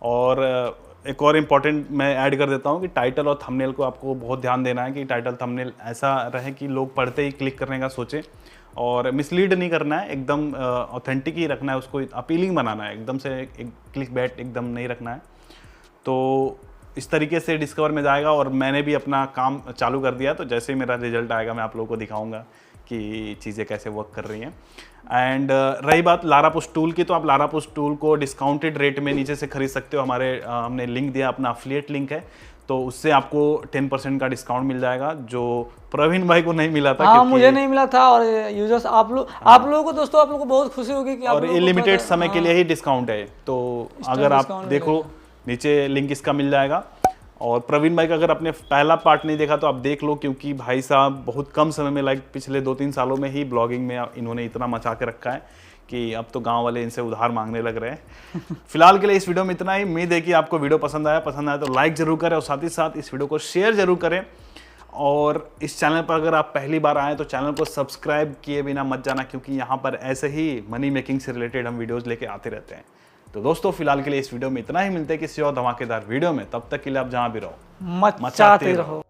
और एक और इम्पॉर्टेंट मैं ऐड कर देता हूँ कि टाइटल और थंबनेल को आपको बहुत ध्यान देना है कि टाइटल थंबनेल ऐसा रहे कि लोग पढ़ते ही क्लिक करने का सोचें, और मिसलीड नहीं करना है, एकदम ऑथेंटिक ही रखना है, उसको अपीलिंग बनाना है, एकदम से एक क्लिक बैट एकदम नहीं रखना है। तो इस तरीके से डिस्कवर में जाएगा। और मैंने भी अपना काम चालू कर दिया, तो जैसे ही मेरा रिजल्ट आएगा मैं आप लोगों को दिखाऊंगा कि चीज़ें कैसे वर्क कर रही हैं। एंड रही बात लारापुश टूल की, तो आप लारापुश टूल को डिस्काउंटेड रेट में नीचे से खरीद सकते हो। हमने लिंक दिया, अपना अफिलिएट लिंक है, तो उससे आपको 10% का डिस्काउंट मिल जाएगा, जो प्रवीण भाई को नहीं मिला था।
हाँ, मुझे नहीं मिला था। और यूजर्स आप लोगों को दोस्तों, आप लोगों को बहुत खुशी होगी कि
और ये लिमिटेड समय के लिए ही डिस्काउंट है। तो अगर आप देखो नीचे लिंक इसका मिल जाएगा। और प्रवीण भाई का अगर आपने पहला पार्ट नहीं देखा तो आप देख लो, क्योंकि भाई साहब बहुत कम समय में, लाइक पिछले 2-3 सालों में ही ब्लॉगिंग में इन्होंने इतना मचा के रखा है कि अब तो गांव वाले इनसे उधार मांगने लग रहे हैं। फिलहाल के लिए इस वीडियो में इतना ही। उम्मीद है कि आपको वीडियो पसंद आया तो लाइक जरूर करें, और साथ ही साथ इस वीडियो को शेयर जरूर करें। और इस चैनल पर अगर आप पहली बार आए तो चैनल को सब्सक्राइब किए बिना मत जाना, क्योंकि यहाँ पर ऐसे ही मनी मेकिंग से रिलेटेड हम वीडियोज़ लेके आते रहते हैं। तो दोस्तों फिलहाल के लिए इस वीडियो में इतना ही। मिलते हैं किसी और धमाकेदार वीडियो में, तब तक के लिए आप जहाँ भी रहो
मचाते रहो।